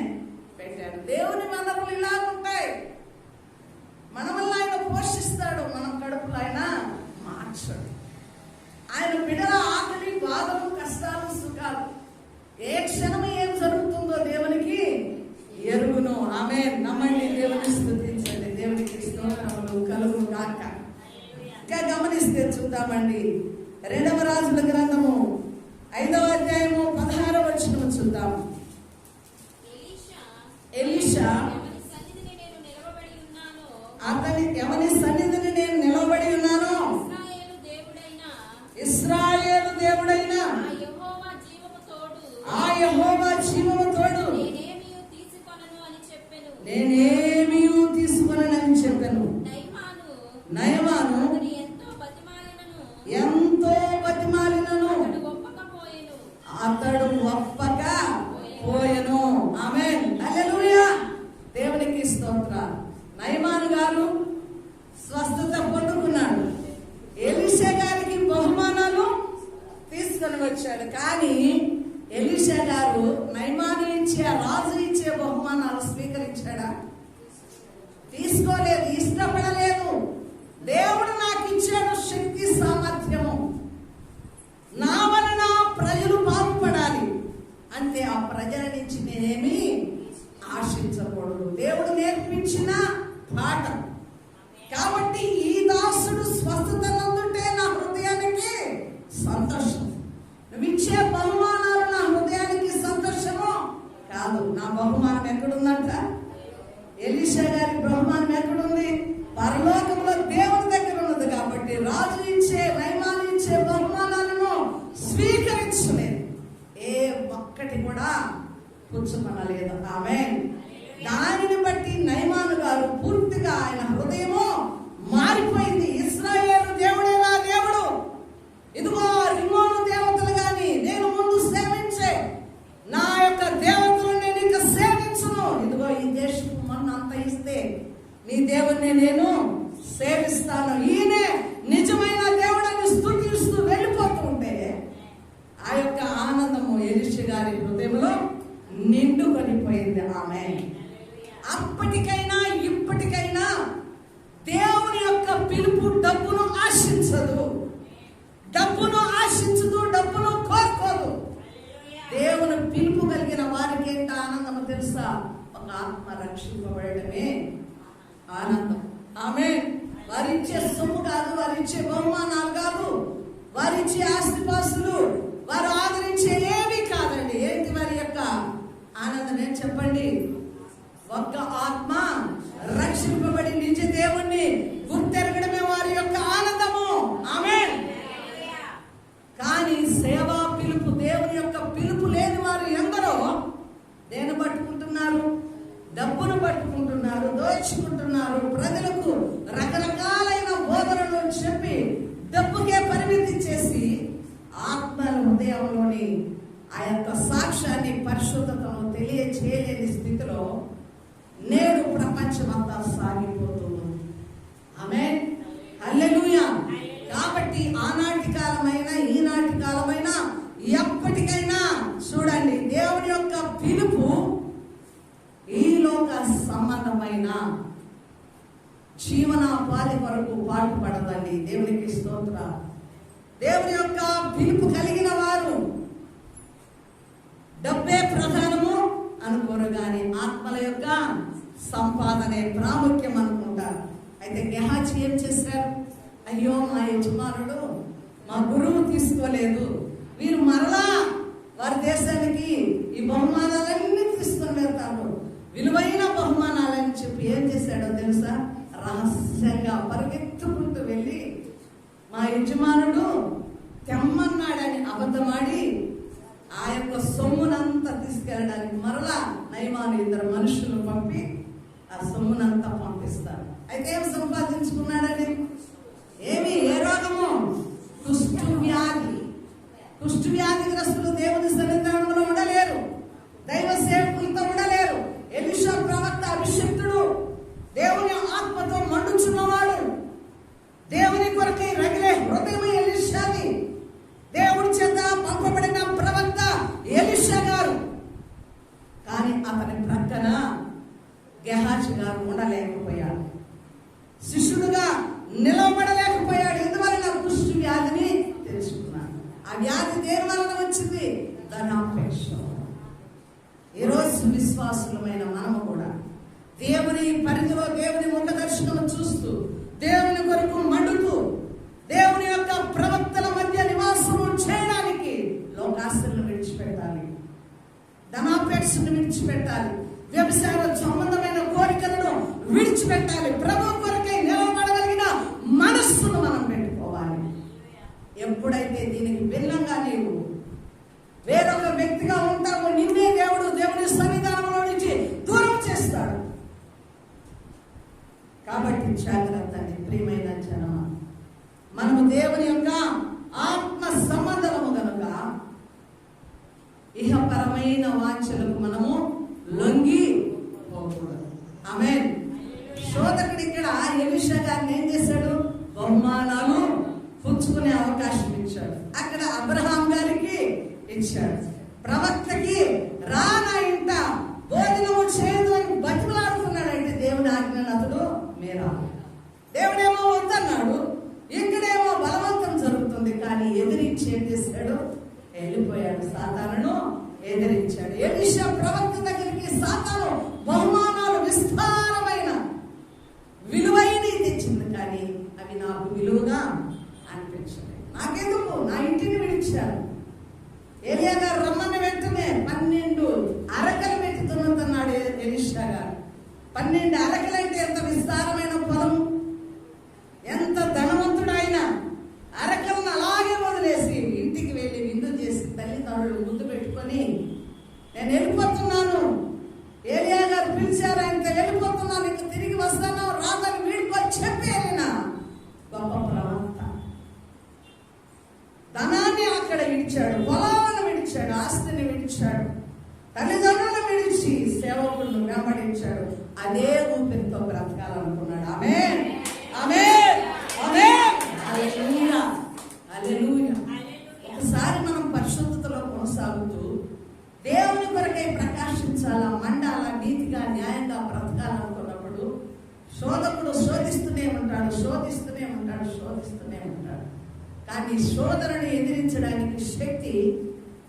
పెట్టాడు. దేవుని వనరులు ఇలా ఉంటాయి. మన వల్ల ఆయన పోషిస్తాడు, మనం కడుపులో ఆయన మార్చాడు. ఆయన బిడ్డల ఆకలి, బాధలు, కష్టాలు, సుఖాలు ఏ క్షణం ఏం జరుగుతుందో దేవునికి ఎరుగును. ఆమేన్. నమ్మండి, దేవుని స్తుతించండి. దేవునికి స్తోత్రములు కలుగును గాక. ఇంకా గమనిస్తే చూద్దామండి, 2వ రాజుల గ్రంథము 5వ అధ్యాయము 16వ వచనం చూద్దాం. ఎలీషా అతని ఎవరి సన్నిధిని నేను నిలబడి ఉన్నాను, ఇశ్రాయేలు దేవుడైన ఆ యెహోవా జీవము తోడు, నేనేమీ తీసుకొనని చెప్పాను. నయమాను ఎంతో బతిమాలినను అతడు ఒప్పక పోయెను. ఆమేన్. హల్లెలూయా. దేవునికి స్తోత్రం. నయమాను గారు స్వస్థత పొందుకున్నాడు. ఎలీషా గారికి బహుమానాలు తీసుకొని వచ్చాడు. కానీ ఎలీషా గారు నయమాను ఇచ్చే, రాజు ఇచ్చే బహుమానాలు స్వీకరించాడా? తీసుకోలేదు, ఇష్టపడలేదు. దేవుడు నాకు ఇచ్చాడు శక్తి, సామర్థ్యము, నా వలన ప్రజలు బాగుపడాలి అంతే. ఆ ప్రజల నుంచి నేనేమి ఆశించకూడదు. దేవుడు నేర్పించిన పాఠం. కాబట్టి ఈ దాసుడు స్వస్థత నందుంటే నా హృదయానికి సంతోషం. నువ్వు ఇచ్చే బహుమానాలు నా హృదయానికి సంతోషము కాదు. నా బహుమానం ఎక్కడుందంట? ఎలీషా గారి బహుమానం ఎక్కడుంది? పరలోకంలో దేవుని దగ్గర ఉన్నది. కాబట్టి రాజు ఇచ్చే, నయమాను ఇచ్చే బహుమానాలను స్వీకరించలేదు. ఏ ఒక్కటి కూడా పుచ్చుకొనలేదు. ఆమేన్. దానిని బట్టి నయమాను గారు పూర్తిగా ఆయన హృదయము మారిపోయింది. ఇశ్రాయేలు దేవుడే నా దేవుడు, ఇదిగో రిమోను దేవతలు గాని నేను ముందు సేవించే నా యొక్క దేవతలు నేను ఇక సేవించును. ఇదిగో ఈ దేశం మొన్న అంత ఇస్తే నీ దేవుణ్ణి నేను సేవిస్తాను. ఈయనే నిజమైన దేవుడిని స్తుతిస్తూ వెళ్ళిపోతూ ఉంటే ఆ యొక్క ఆనందము ఎలీషా గారి హృదయంలో నిండుకొనిపోయింది. ఆమె అప్పటికైనా ఇప్పటికైనా దేవుని యొక్క పిలుపు డబ్బును ఆశించదు, డబ్బును ఆశించదు, డబ్బును కోరుకోదు. దేవుని పిలుపు కలిగిన వారికి ఏంట ఆనందము తెలుసా? ఒక ఆత్మ రక్షింపబడమే ఆనందం. ఆమె వారిచ్చే సొమ్ము కాదు, వారిచ్చే బహుమానాలు కాదు, వారిచ్చే ఆస్తిపాస్తులు, వారు ఆదరించే ఏమీ కాదండి. ఏంటి వారి యొక్క ఆనందం? ఏం చెప్పండి? ఒక్క ఆత్మ రక్షింపబడి నిజ దేవుణ్ణి గుర్తెరగడమే వారి యొక్క ఆనందము. ఆమేన్. కానీ సేవా పిలుపు, దేవుని యొక్క పిలుపు లేని వారు ఎందరో దేని పట్టుకుంటున్నారు? డబ్బును పట్టుకుంటున్నారు, దోచుకుంటున్నారు. ప్రజలకు రకరకాలైన బోధనలు చెప్పి డబ్బుకే పరిమితి చేసి ఆత్మల హృదయంలోని ఆ యొక్క సాక్ష్యాన్ని, పరిశుద్ధతను తెలియచేయలేని స్థితిలో నేడు ప్రపంచమంతా సాగిపోతుంది. ఆమేన్. హల్లెలూయా. కాబట్టి ఆనాటి కాలమైనా ఈనాటి కాలమైనా ఎప్పటికైనా చూడండి, దేవుని యొక్క పిలుపు ఈ లోక సంబంధమైన జీవనోపాధి వరకు పాటుపడదండి. దేవునికి స్తోత్రం. దేవుని యొక్క పిలుపు కలిగిన వారు డబ్బే ప్రధానము అనుకోరు, కానీ ఆత్మల యొక్క సంపాదనే ప్రాముఖ్యం అనుకుంటారు. అయితే గెహాజీ ఏం చేశారు? అయ్యో మా యజమానుడు, మా గురువు తీసుకోలేదు, వీరు మరలా వారి దేశానికి ఈ బహుమానాలన్నీ తీసుకొని వెళ్తారు, విలువైన బహుమానాలని చెప్పి ఏం చేశాడో తెలుసా? రహస్యంగా పరిగెత్తుకుంటూ వెళ్ళి మా యజమానుడు తెమ్మన్నాడని అబద్ధమాడి ఆ యొక్క సొమ్మునంతా తీసుకెళ్ళడానికి మరలా నయమాను 2 మనుషులను పంపి ఆ సొమ్మునంతా పంపిస్తారు. అయితే ఏం సంపాదించుకున్నాడని? ఏమి? ఏ రోగము? కుష్ఠవ్యాధి. కుష్ఠవ్యాధిగ్రస్తులు దేవుని సన్నిధానంలో ఉండలేరు, దైవ సేవకులతో ఉండలేరు. ఎలీషా ప్రవక్త అభిషిక్తుడు, దేవుని ఆత్మతో మండుచున్నవాడు, దేవుని కొరకై రగిలే హృదయం ఎలీషాది. దేవుడి చేత పంపబడిన ప్రవక్త ఎలీషా గారు. కానీ అతని ప్రక్కన గెహాజీ గారు ఉండలేకపోయాడు, శిష్యుడుగా నిలబడలేకపోయాడు. ఎందువలన? కుష్ఠ వ్యాధిని తెలుసుకున్నాడు. ఆ వ్యాధి దేని వలన వచ్చింది? ధనాపేక్ష. ఈరోజు విశ్వాసులమైన మనము కూడా దేవుని పరిధిలో దేవుని ముఖ దర్శనం చూస్తూ, దేవుని కొరకు మండుతూ, దేవుని యొక్క ప్రవక్తల మధ్య నివాసము చేయడానికి లోకాశలను విడిచిపెట్టాలి, ధనాపేక్షను విడిచిపెట్టాలి, వ్యభిచార సంబంధమైన కోరికలను విడిచిపెట్టాలి. ప్రభు కొరకై నిలబడగలిగిన మనస్సును మనం పెట్టుకోవాలి. ఎప్పుడైతే దీనికి భిన్నంగా నీవు వేరొక వ్యక్తిగా ఉంటావో, నిన్నే దేవుడు దేవుని సన్నిధానంలో నుంచి దూరం చేస్తాడు. కాబట్టి జాగ్రత్త అండి ప్రియమైన జనమ. మనము దేవుని యొక్క ఆత్మ సంబంధము గనుక ఇహపరమైన వాంఛలకు మనము లొంగి పోకూడదు. ఆమేన్. శోధకుడు ఇక్కడ ఎలీషా గారిని ఏం చేశాడు? బహుమానాలు పుచ్చుకునే అవకాశం ఇచ్చాడు. అక్కడ అబ్రహాం గారికి ఇచ్చాడు. ప్రవక్తకి రానా ఇంట భోజనము చేయదు అని బతిమలాడుతున్నాడు. అంటే దేవుని ఆజ్ఞను అతడు మేరా. దేవుడేమో వద్దన్నాడు, ఇక్కడేమో బలవంతం జరుగుతుంది. కానీ ఎదిరించి ఏం చేశాడు? వెళ్ళిపోయాడు, సాతానును ఎదిరించాడు. ఎలీషా ప్రవక్త దగ్గరికి సాతాను బహుమానాలు విస్తారమైన విలువైనవి తెచ్చింది, కానీ అవి నాకు విలువగా అనిపించలేదు. నాకెందుకు? నా ఇంటిని విడిచారు. ఏలియా గారు రమ్మని వెంటనే 12 అరకలు పెట్టి దున్నుతున్నాడు ఎలీషా గారు. 12 అరకలంటే ఎంత విస్తారమైన పొలం, ఎంత ధనవంతుడు ఆయన. అరకలను అలాగే వదిలేసి ఇంటికి వెళ్ళి విందు చేసి తల్లిదండ్రులు ముందు పెట్టుకొని, నేను వెళ్ళిపోతున్నాను, ఏలియా గారు పిలిచారు, ఆయనతో వెళ్ళిపోతున్నాను, ఇంక తిరిగి వస్తాను రాదని వీడికి చెప్పి వెళ్ళిన గొప్ప ప్రవక్త. ధనాన్ని అక్కడ విడిచాడు, పొలాలను విడిచాడు, ఆస్తిని విడిచాడు, తల్లిదండ్రులను విడిచి సేవకులను వెంబడించాడు. అదే ఊపిరితో బ్రతకాలనుకున్నాడు. ఆమేన్, ఆమేన్, ఆమేన్. హల్లెలూయా, హల్లెలూయా. ఒకసారి మనం పరిశుద్ధతలో కొనసాగుతూ దేవుని కొరకై ప్రకాశించాలా, మండాలా, నీతిగా న్యాయంగా బ్రతకాలనుకున్నప్పుడు శోధకుడు శోధిస్తూనే ఉంటాడు, శోధిస్తూనే ఉంటాడు, శోధిస్తూనే ఉంటాడు. కానీ శోధనను ఎదిరించడానికి శక్తి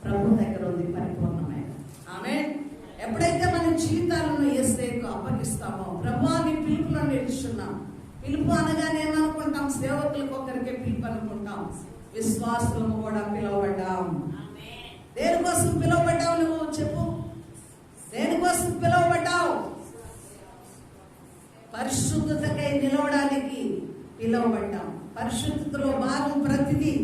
ప్రభు దగ్గర ఉంది, పరిపూర్ణమైన. ఆమేన్. ఎప్పుడైతే మన జీవితాలను యేసుకు అప్పగిస్తామో, ప్రభువా నీ పిలుపులో నిలుస్తున్నాం. పిలుపు అనగానే ఏమనుకుంటాం? సేవకులకు ఒకరికే పిలుపు అనుకుంటాం. విశ్వాసులను కూడా పిలువబడ్డాం. దేనికోసం పిలువబడ్డావు? నువ్వు చెప్పు, దేనికోసం పిలువబడ్డావు? పరిశుద్ధతకై నిలవడానికి పిలువబడ్డాం. పరిశుద్ధతలో భాగం ప్రతిదీ.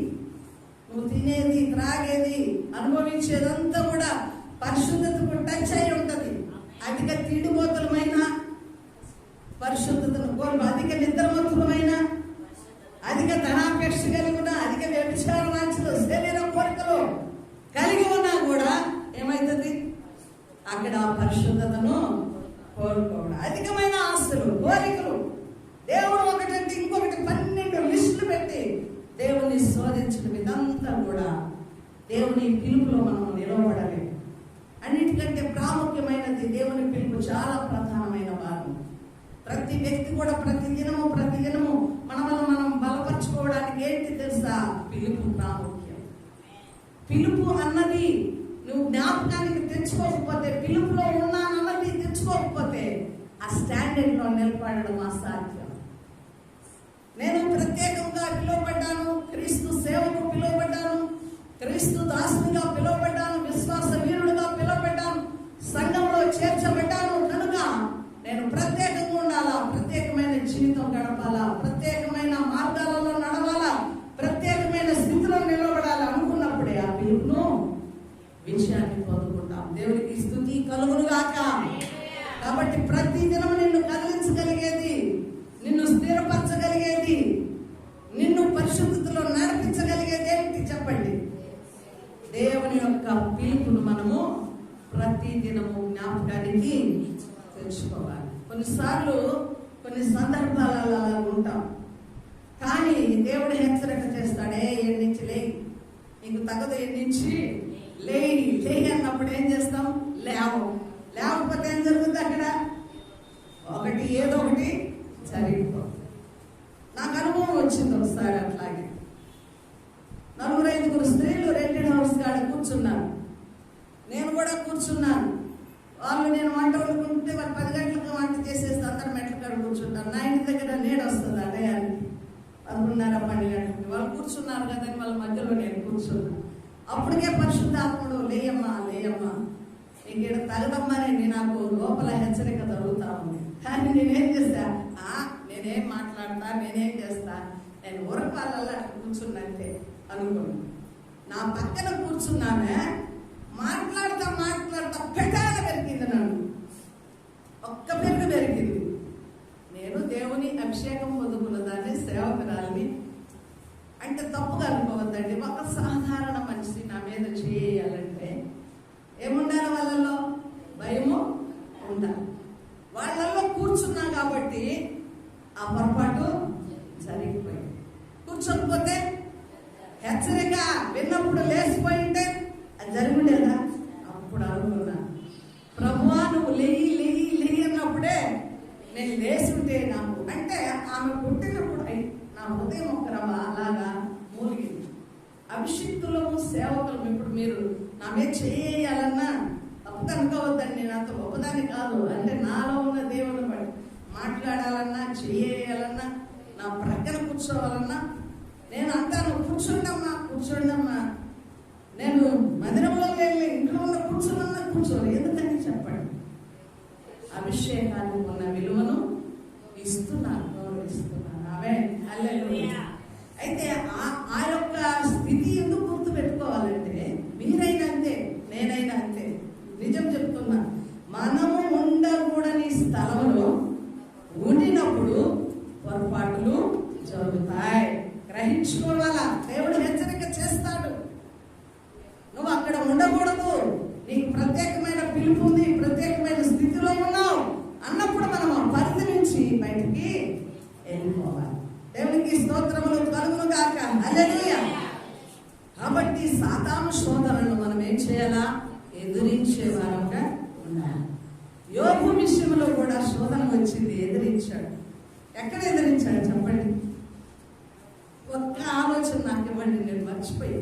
నువ్వు తినేది, త్రాగేది, అనుభవించేదంతా కూడా పరిశుద్ధతకు టచ్ అయి ఉంటది. అధిక తిండిపోతులమైన పరిశుద్ధతను కోరు, అధిక నిద్రమత్తులమైన, అధిక ధనాపేక్ష కలిగి ఉన్న, అధిక వ్యభిచార వాంఛలు, శరీర కోరికలు కలిగి ఉన్నా కూడా ఏమైతుంది? అక్కడ పరిశుద్ధతను కోరుకోవడం. అధికమైన ఆస్తులు, కోరికలు, దేవుడు ఒకటంటే ఇంకొకటి 12 లిస్టులు పెట్టి దేవుని శోధించడం, ఇదంతా కూడా దేవుని పిలుపులో మనం నిలవబడాలి. అన్నిటికంటే ప్రాముఖ్యమైనది దేవుని పిలుపు చాలా ప్రధానమైన భాగం. ప్రతి వ్యక్తి కూడా ప్రతి దినము మనం బలపరచుకోవడానికి ఏంటి తెలుసా? పిలుపు ప్రాముఖ్యం. పిలుపు అన్నది నువ్వు జ్ఞాపకానికి తెచ్చుకోకపోతే, పిలుపులో ఉన్నానన్నది తెచ్చుకోకపోతే ఆ స్టాండర్డ్ లో నిలబడడం అసాధ్యం. నేను ప్రత్యేకంగా పిలువబడ్డాను, క్రీస్తు సేవకు పిలువబడ్డాను, క్రీస్తు దాసునిగా పిలువబడ్డాను, విశ్వాస వీరుడుగా పిలువబడ్డాను, సంఘంలో చేర్చబడ్డాను కనుక నేను ప్రత్యేకంగా ఉండాలా, ప్రత్యేకమైన జీవితం గడపాలా, ప్రత్యేకమైన మార్గాలలో నడవాలా, తీర్పును విజయాన్ని పొందుకుంటాం. దేవునికి స్తుతి కలుగునుగాక. కాబట్టి ప్రతి దినం నిన్ను కదిలించగలిగేది, నిన్ను స్థిరపరచగలిగేది, నిన్ను పరిశుద్ధతలో నడిపించగలిగేది ఏమిటి చెప్పండి? దేవుని యొక్క పిలుపును మనము ప్రతి దినము జ్ఞాపకానికి తెచ్చుకోవాలి. కొన్నిసార్లు కొన్ని సందర్భాలలో అలా ఉంటాం, కానీ దేవుడు హెచ్చరిక చేస్తాడే, ఎన్నించి లేయి, నీకు తగదు, ఎన్నించి లేయి అన్నప్పుడు ఏం చేస్తాం? లేకపోతే ఏం జరుగుతుంది? అక్కడ ఏదో ఒకటి జరిగిపో. నాకు అనుభవం వచ్చింది ఒకసారి అట్లాగే. 4-5 స్త్రీలు రెంటెడ్ హౌస్ కాడ కూర్చున్నారు, నేను కూడా కూర్చున్నాను. వాళ్ళు నేను వంట వండుకుంటే వాళ్ళు 10 గంటలకు వంట చేసేస్తే అందరు మెట్ల కాడ కూర్చుంటారు. నా ఇంటి దగ్గర నీడ వస్తుంది ఆ టయానికి, 11:30-12 గంటలకి. వాళ్ళు కూర్చున్నారు కదా అని వాళ్ళ మధ్యలో నేను కూర్చున్నాను. అప్పటికే పరిశుద్ధాత్ముడు లేయమ్మా ఇంకేడ తగదమ్మని నాకు లోపల హెచ్చరిక జరుగుతా ఉంది. కానీ నేనేం చేస్తా, నేనేం మాట్లాడతా, నేనేం చేస్తా, నేను ఊరపాలల్లో అట్లా కూర్చున్నంతే అనుకోండి. నా పక్కన కూర్చున్నామే మాట్లాడతా పెటాల పెరిగింది, నన్ను ఒక్క పెరుగు పెరిగింది. నేను దేవుని అభిషేకం పొందుకున్నదాన్ని, సేవకురాలిని అంటే తప్పుగా అనుకోవద్దండి. ఒక సాధారణ మనిషి నా మీద చేయాలంటే ఏముండాలి? వాళ్ళల్లో భయము ఉండాలి. వాళ్ళల్లో కూర్చున్నా కాబట్టి ఆ పొరపాటు జరిగిపోయింది. కూర్చోకపోతే హెచ్చరిక విన్నప్పుడు లేచిపోయింటే అది జరిగిండేదా? అప్పుడు అనుకున్నా, ప్రభువా నువ్వు లేయి అన్నప్పుడే నేను లేచుంటే నాకు అంటే ఆమె పుట్టినప్పుడు నా హృదయం ఒక రవ అలాగా మూలిగింది. అభిషిక్తులము సేవకులము ఇప్పుడు మీరు నా మీద చేయాలన్నా తప్పు అనుకోవద్దండి, నేను అంత గొప్పదాన్ని కాదు. అంటే నాలో ఉన్న దేవుని బట్టి మాట్లాడాలన్నా, చేయాలన్నా, నా ప్రక్కన కూర్చోవాలన్నా నేను అంటాను, కూర్చోండమ్మా. నేను మందిరంలో వెళ్ళి ఇంట్లో ఉన్న కూర్చోవాలి. ఎందుకని చెప్పండి? అభిషేకానికి ఉన్న విలువను ఇస్తున్నారు, గౌరవిస్తున్నారు. హల్లెలూయా. అయితే ఆ యొక్క స్థితి ఎందుకు గుర్తు పెట్టుకోవాలంటే, మీరైనా అంతే, నేనైనా అంతే. నిజం చెప్తున్నా, మనము ఉండకూడని స్థలంలో ఉండినప్పుడు పొరపాట్లు జరుగుతాయి. గ్రహించుకోవాలా, దేవుడు హెచ్చరిక చేస్తాడు. నువ్వు అక్కడ ఉండకూడదు, నీకు ప్రత్యేకమైన పిలుపు ఉంది, ప్రత్యేకమైన స్థితిలో ఉన్నావు అన్నప్పుడు మనం ఆ పరిధి నుంచి బయటికి వెళ్ళిపోవాలి. దేవునికి స్తోత్రములు కలుగునుగాక. హల్లెలూయా. కాబట్టి సాతాను శోధనను మనం ఏం చేయాలా? ఎదిరించే వారంగా ఉండాలి. యోబు విషయంలో కూడా శోధన వచ్చింది, ఎదిరించాడు. ఎక్కడ ఎదిరించాడు చెప్పండి? ఒక్క ఆలోచన నాకు ఇవ్వండి, నేను మర్చిపోయి.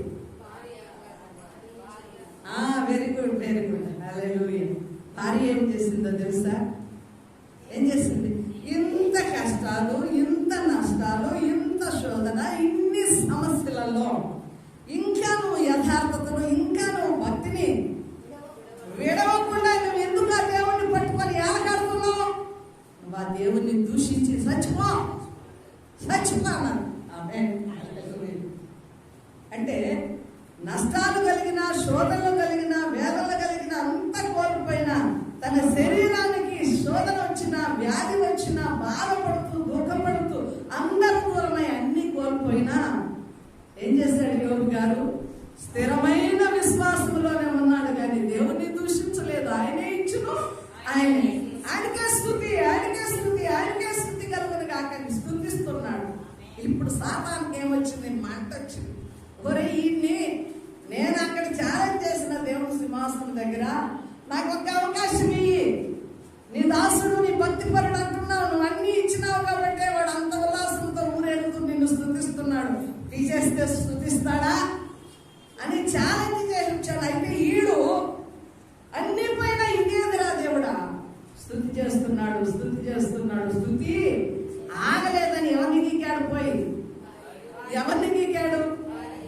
Very good. హల్లెలూయా. భార్య ఏం చేసిందో తెలుసా? ఏం చేసింది? ఇంత కష్టాలు, ఇంత నష్టాలు, ఇంత శోధన, ఇన్ని సమస్యలలో ఇంకా నువ్వు యథార్థతను, ఇంకా నువ్వు భక్తిని విడవకుండా నువ్వు ఎందుకు ఆ దేవుణ్ణి పట్టుకొని ఏలకాడుతున్నావు? నువ్వు ఆ దేవుణ్ణి దూషించి చచ్చిపో అన్నారు. అంటే నష్టాలు కలిగిన, శోధనలు కలిగిన, వేదనలు కలిగిన, అంత కోల్పోయినా, తన శరీరానికి శోధన వచ్చినా, వ్యాధి వచ్చినా, బాధపడుతూ దుఃఖపడుతూ అందరూ దూరమై అన్ని కోల్పోయినా ఏం చేశాడు యోబు గారు? స్థిరమైన విశ్వాసంలోనే ఉన్నాడు, కానీ దేవుణ్ణి దూషించలేదు. ఆయనే ఇచ్చును, ఆయనకే స్తుతి కలుగును కాక స్తుతిస్తున్నాడు. ఇప్పుడు సాతానికి ఏమొచ్చింది? మంట వచ్చింది. ఒరే, నేను అక్కడ ఛాలెంజ్ చేసిన దేవుని సింహాసనం దగ్గర నాకు ఒక అవకాశం ఇయ్యి, నీ దాసుడు, నీ భక్తి పరుడు అంటున్నావు, నువ్వు అన్ని ఇచ్చినావు కాబట్టి వాడు అంత ఉల్లాసంతో ఊరేగుతూ నిన్ను స్తుతిస్తున్నాడు, తీసేస్తే స్తుతిస్తాడా అని ఛాలెంజ్ చేసి వచ్చాడు. అయితే ఈడు అన్ని పైన ఇంకేదిరా దేవుడా, స్తుతి చేస్తున్నాడు. స్తుతి ఆగలేదని ఎవరిని గీకాడు?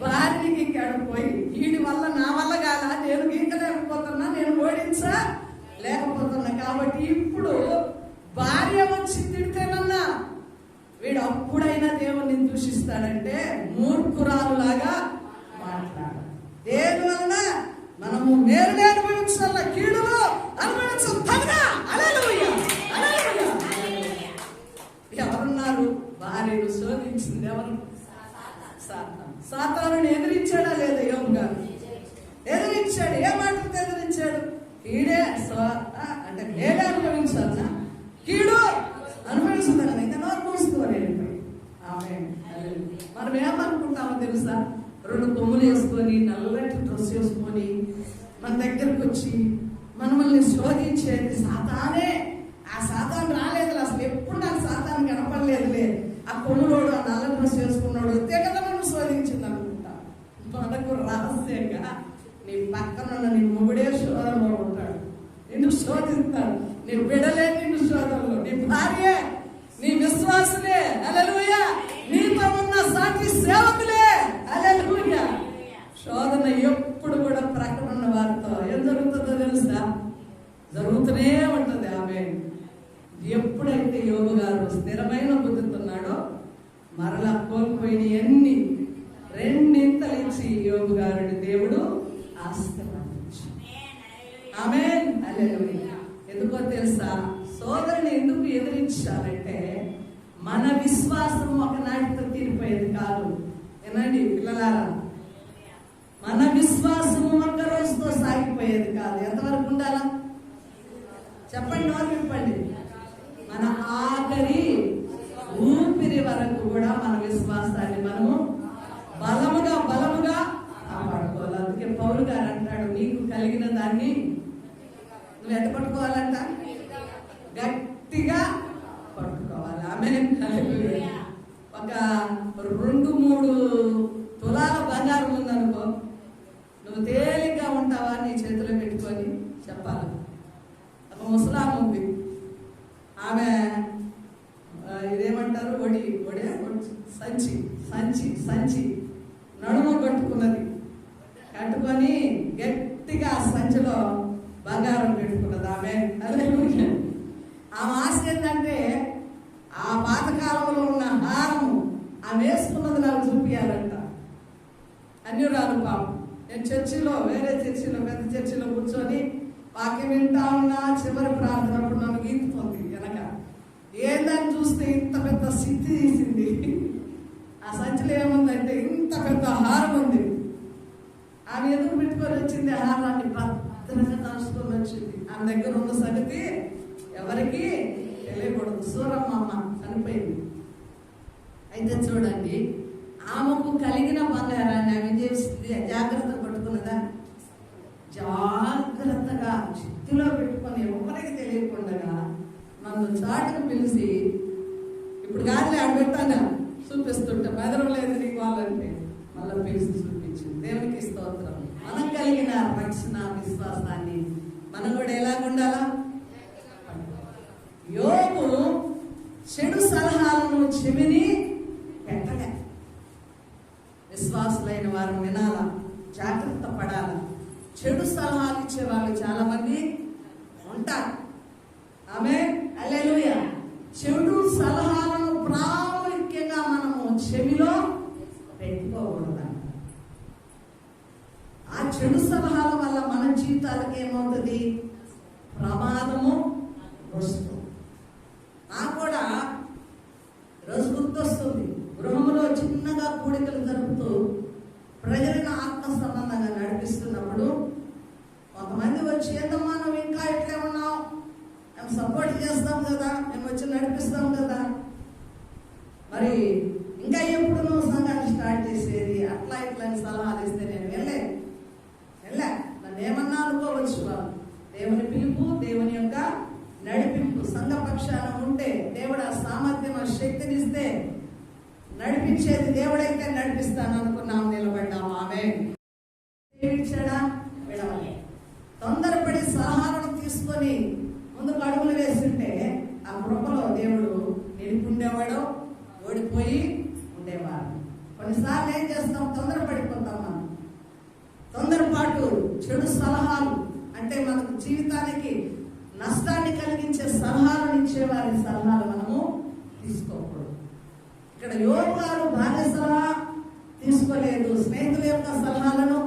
భార్యని గీకాడు. పోయి వీడి వల్ల నా వల్ల కాదా, నేను గీకలేకపోతున్నా, నేను ఓడించలేకపోతున్నా. కాబట్టి ఇప్పుడు భార్య వచ్చి తిడితేనన్నా వీడు అప్పుడైనా దేవుణ్ణి దూషిస్తాడంటే మూర్ఖురాలు లాగా మాట్లాడాలి. దేవుని అంటే మేలే అనుభవించాలన్నా కీడు అనుభవిస్తుందని ఇంకా నోరు మూసుకోవాలి. మనం ఏమనుకుంటామో తెలుసా? 2 కొమ్ములు వేసుకొని నల్లటి డ్రెస్ వేసుకొని మన దగ్గరకు వచ్చి మనల్ని శోధించేది సాతానే. ఆ సాతాను రాలేదు, అసలు ఎప్పుడు నాకు సాతాను కనపడలేదులే. ఆ కొమ్ములోడు ఆ నల్ల డ్రెస్ వేసుకున్నాడు అంతే కదా మనం శోధించింది అనుకుంటా. మనకు రహస్యంగా నీ పక్కన నీ మొగుడే శోధనలో ఉంటాడు, నిన్ను శోధిస్తాడు. నీ బిడ్డలే నిన్ను శోధనలో, నీ భార్యే, నీ విశ్వాసులే, హల్లెలూయా, నీతో ఉన్న సాటి సేవకులే, హల్లెలూయా. శోధన ఎప్పుడు కూడా ప్రక్కన ఉన్న వారితో ఏం జరుగుతుందో తెలుసా? జరుగుతూనే ఉంటుంది. ఆమె ఎప్పుడైతే యోబు గారు స్థిరమైన బుద్ధితున్నాడో మరలా కోల్పోయిన ఎన్ని 2 ఇచ్చి యోబు గారిని దేవుడు ఆశీర్వదించాడు. ఆమేన్, హల్లెలూయా. ఎందుకో తెలుసా? సోదరుని ఎందుకు ఎదిరించాలంటే మన విశ్వాసం ఒకనాటితో తీరిపోయేది కాదు. ఏనండి పిల్లలారా, మన విశ్వాసము ఒక్క రోజుతో సాగిపోయేది కాదు. ఎంతవరకు ఉండాలా చెప్పండి, నోరు విప్పండి. మన ఆఖరి ఊపిరి వరకు కూడా మన విశ్వాసాన్ని మనము బలముగా కాపాడుకోవాలి. అందుకే పౌలు గారు అంటాడు, నీకు కలిగిన దాన్ని నువ్వు ఎంత పట్టుకోవాలంట? గట్టిగా పట్టుకోవాలి. ఆమేన్, హల్లెలూయా. ఒక 2-3 తులాల బంగారం ఉందనుకో, నువ్వు తేలిగ్గా ఉంటావా? నీ చేతిలో పెట్టుకొని చెప్పాలి. ఒక ముసలాం ఉంది, ఆమె ఇదేమంటారు, ఒడి సంచి నడుము కట్టుకున్నది. కట్టుకొని గట్టిగా సంచిలో బంగారం పెట్టుకున్నది. ఆమె ఆశ ఏంటంటే ఆ పాతకాలంలో ఉన్న హారము ఆమె వేసుకున్నది నాకు చూపించాలంట. అన్యురాలు పాపం. నేను చర్చిలో, వేరే చర్చిలో, పెద్ద చర్చిలో కూర్చొని వాక్యం వింటా ఉన్నా. చివరి ప్రార్థనప్పుడు నన్ను గీతుతుంది వెనక. ఏందని చూస్తే ఇంత పెద్ద సిద్ధి తీసింది. ఆ సంచిలో ఏముందంటే ఇంత పెద్ద హారం ఉంది. ఆమె ఎదురు పెట్టుకొని వచ్చింది. హారాన్ని భద్రంగా దాచుకొని వచ్చింది. ఆమె దగ్గర ఉన్న సంగతి ఎవరికి తెలియకూడదు. సూరమ్మ అమ్మ చనిపోయింది. అయితే చూడండి, ఆమెకు కలిగిన బంగారాన్ని ఆమె చేసింది, జాగ్రత్త పట్టుకున్నదా? జాగ్రత్తగా చేతిలో పెట్టుకొని ఎవరికి తెలియకుండా నన్ను చాటుకు పిలిచి, ఇప్పుడు కాదులే ఆడ పెట్టాను చూపిస్తుంటే బెదరం లేదు నీకు వాళ్ళంటే, మళ్ళీ పిలిచి చూపించింది. దేవునికి స్తోత్రం. మనకు కలిగిన రక్షణ విశ్వాసాన్ని మనం కూడా ఎలాగుండాలా? యోబు చెడు సలహాలను చెవిని పెట్టలే. విశ్వాసులైన వారు వినాలా, జాగ్రత్త పడాలా. చెడు సలహాలు ఇచ్చే వాళ్ళు చాలా మంది ఉంటారు. ఆమేన్, హల్లెలూయా. చెడు సలహాలను ప్రాముఖ్యంగా మనము చెవిలో పెట్టుకోకూడదు. ఆ చెడు సలహాల వల్ల మన జీవితాలకు ఏమవుతుంది? ప్రమాదము వస్తుంది. నాకు కూడా రోజు గుర్తొస్తుంది, గృహంలో చిన్నగా కూడికలు జరుపుతూ ప్రజలను ఆత్మ సంబంధంగా నడిపిస్తున్నప్పుడు కొంతమంది వచ్చి, ఏంటమ్మా నువ్వు ఇంకా ఇట్లే ఉన్నావు, మేము సపోర్ట్ చేస్తాం కదా, మేము వచ్చి నడిపిస్తాం కదా, మరి ఇంకా ఎప్పుడు నువ్వు సంఘాన్ని స్టార్ట్ చేసేది, అట్లా ఇట్లా అని సలహాలు ఇస్తే నేను వెళ్ళా. నన్ను ఏమన్నా అనుకోవచ్చు. వాళ్ళు దేవుని పిలుపు, దేవుని యొక్క నడిపింపు, సంఘ పక్షాన ఉంటే దేవుడు ఆ సామర్థ్యం, ఆ శక్తిని ఇస్తే నడిపించేది దేవుడైతే నడిపిస్తాను అనుకున్నాం, నిలబడ్డాము. ఆమె ఇచ్చాడా? విడవలే. తొందరపడి సలహాలను తీసుకొని ముందుకు అడుగులు వేస్తుంటే ఆ కృపలో దేవుడు నిలుపుండేవాడు, ఓడిపోయి ఉండేవాడు. కొన్నిసార్లు ఏం చేస్తాం? తొందరపడిపోతాం. మనం తొందరపాటు చెడు సలహాలు అంటే మనకు జీవితానికి నష్టాన్ని కలిగించే సలహాలను ఇచ్చేవారి సలహాలు మనము తీసుకోకూడదు. ఇక్కడ యోబు గారు భార్య సలహా తీసుకోలేదు, స్నేహితుల యొక్క సలహాలను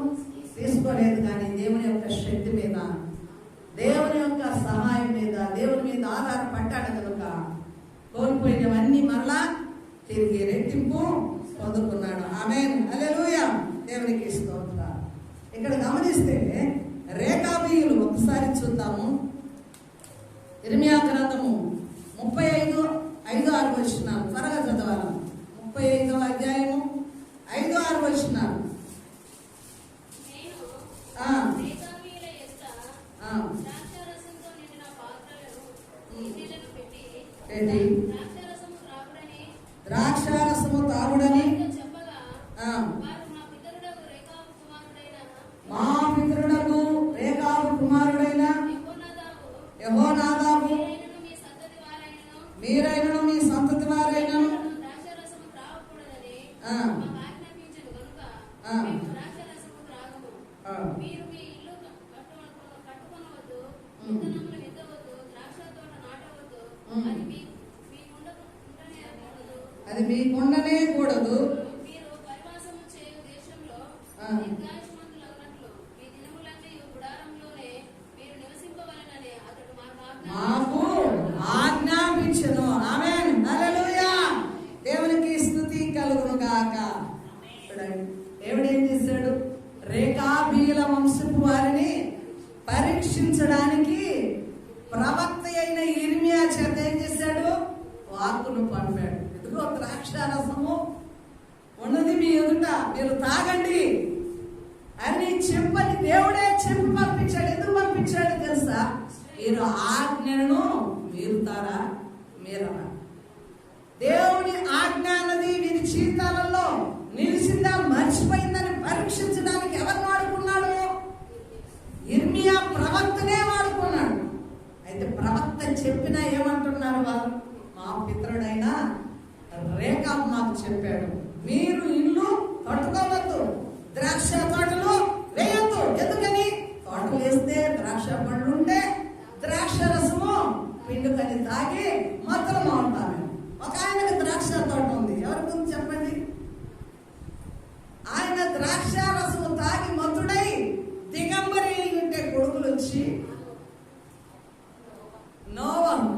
తీసుకోలేదు, కానీ దేవుని యొక్క శక్తి మీద, దేవుని యొక్క సహాయం మీద, దేవుని మీద ఆధారపడ్డాడు కనుక కోల్పోయినవన్నీ మరలా తిరిగి రెట్టింపు పొందుకున్నాడు. ఆమేన్, హల్లెలూయా. దేవునికి స్తోత్రం. ఇక్కడ గమనిస్తే రేకాబీయులు ఒకసారి చూద్దాము. ఇర్మియా గ్రంథము 35:5-6 వచనాలు త్వరగా చదవాలి. 35వ అధ్యాయము 5-6 వచనాలు. ద్రాక్షారసము తాగుడని మా పితరుడకు రేకాబు కుమారుడైన యెహోనాదాబు మీరైనను మీ సంతతి వారైనను అది మీకుండనే కూడదు. మాకు ఆజ్ఞాపించెను. ఆమేన్, హల్లెలూయా. దేవునికి స్తుతి కలుగును గాక. దేవుడు ఏం చేశాడు? రేకాబీల వంశపు వారిని పరీక్షించడానికి ప్రవక్త అయిన ఇర్మియా చేత ఏం చేశాడు? వాక్కును పంపాడు. ఇదిగో ద్రాక్షారసము ఉన్నది మీ ఎదుట, మీరు తాగండి అని చెప్పని దేవుడే చెప్పి పంపించాడు. ఎందుకు పంపించాడు తెలుసా? మీరు ఆజ్ఞను మీరుతారా మీరరా? దేవుని ఆజ్ఞ అన్నది వీరి జీవితాలలో నిలిచిందా మర్చిపోయిందని పరీక్షించడానికి ఎవరిని వాడుకున్నాడు? ఇర్మియా ప్రవక్తనే వాడుకున్నాడు. అయితే ప్రవక్త చెప్పినా ఏమంటున్నారు వారు? మా పితరుడైన రేకాబు మాకు చెప్పాడు, మీరు ఇల్లు కట్టుకోవద్దు, ద్రాక్ష తోటలు వేయద్దు. ఎందుకని? తోటలు వేస్తే ద్రాక్ష పండ్లు ఉంటే ద్రాక్ష రసము పిండుకని తాగి మత్తులమా ఉంటారు. ఒక ఆయనకు ద్రాక్ష తోట ఉంది. ఎవరి గురించి చెప్పండి? ఆయన ద్రాక్ష రసము తాగి మత్తుడై దిగంబరి ఉంటే కొడుకులు వచ్చి నోవహు,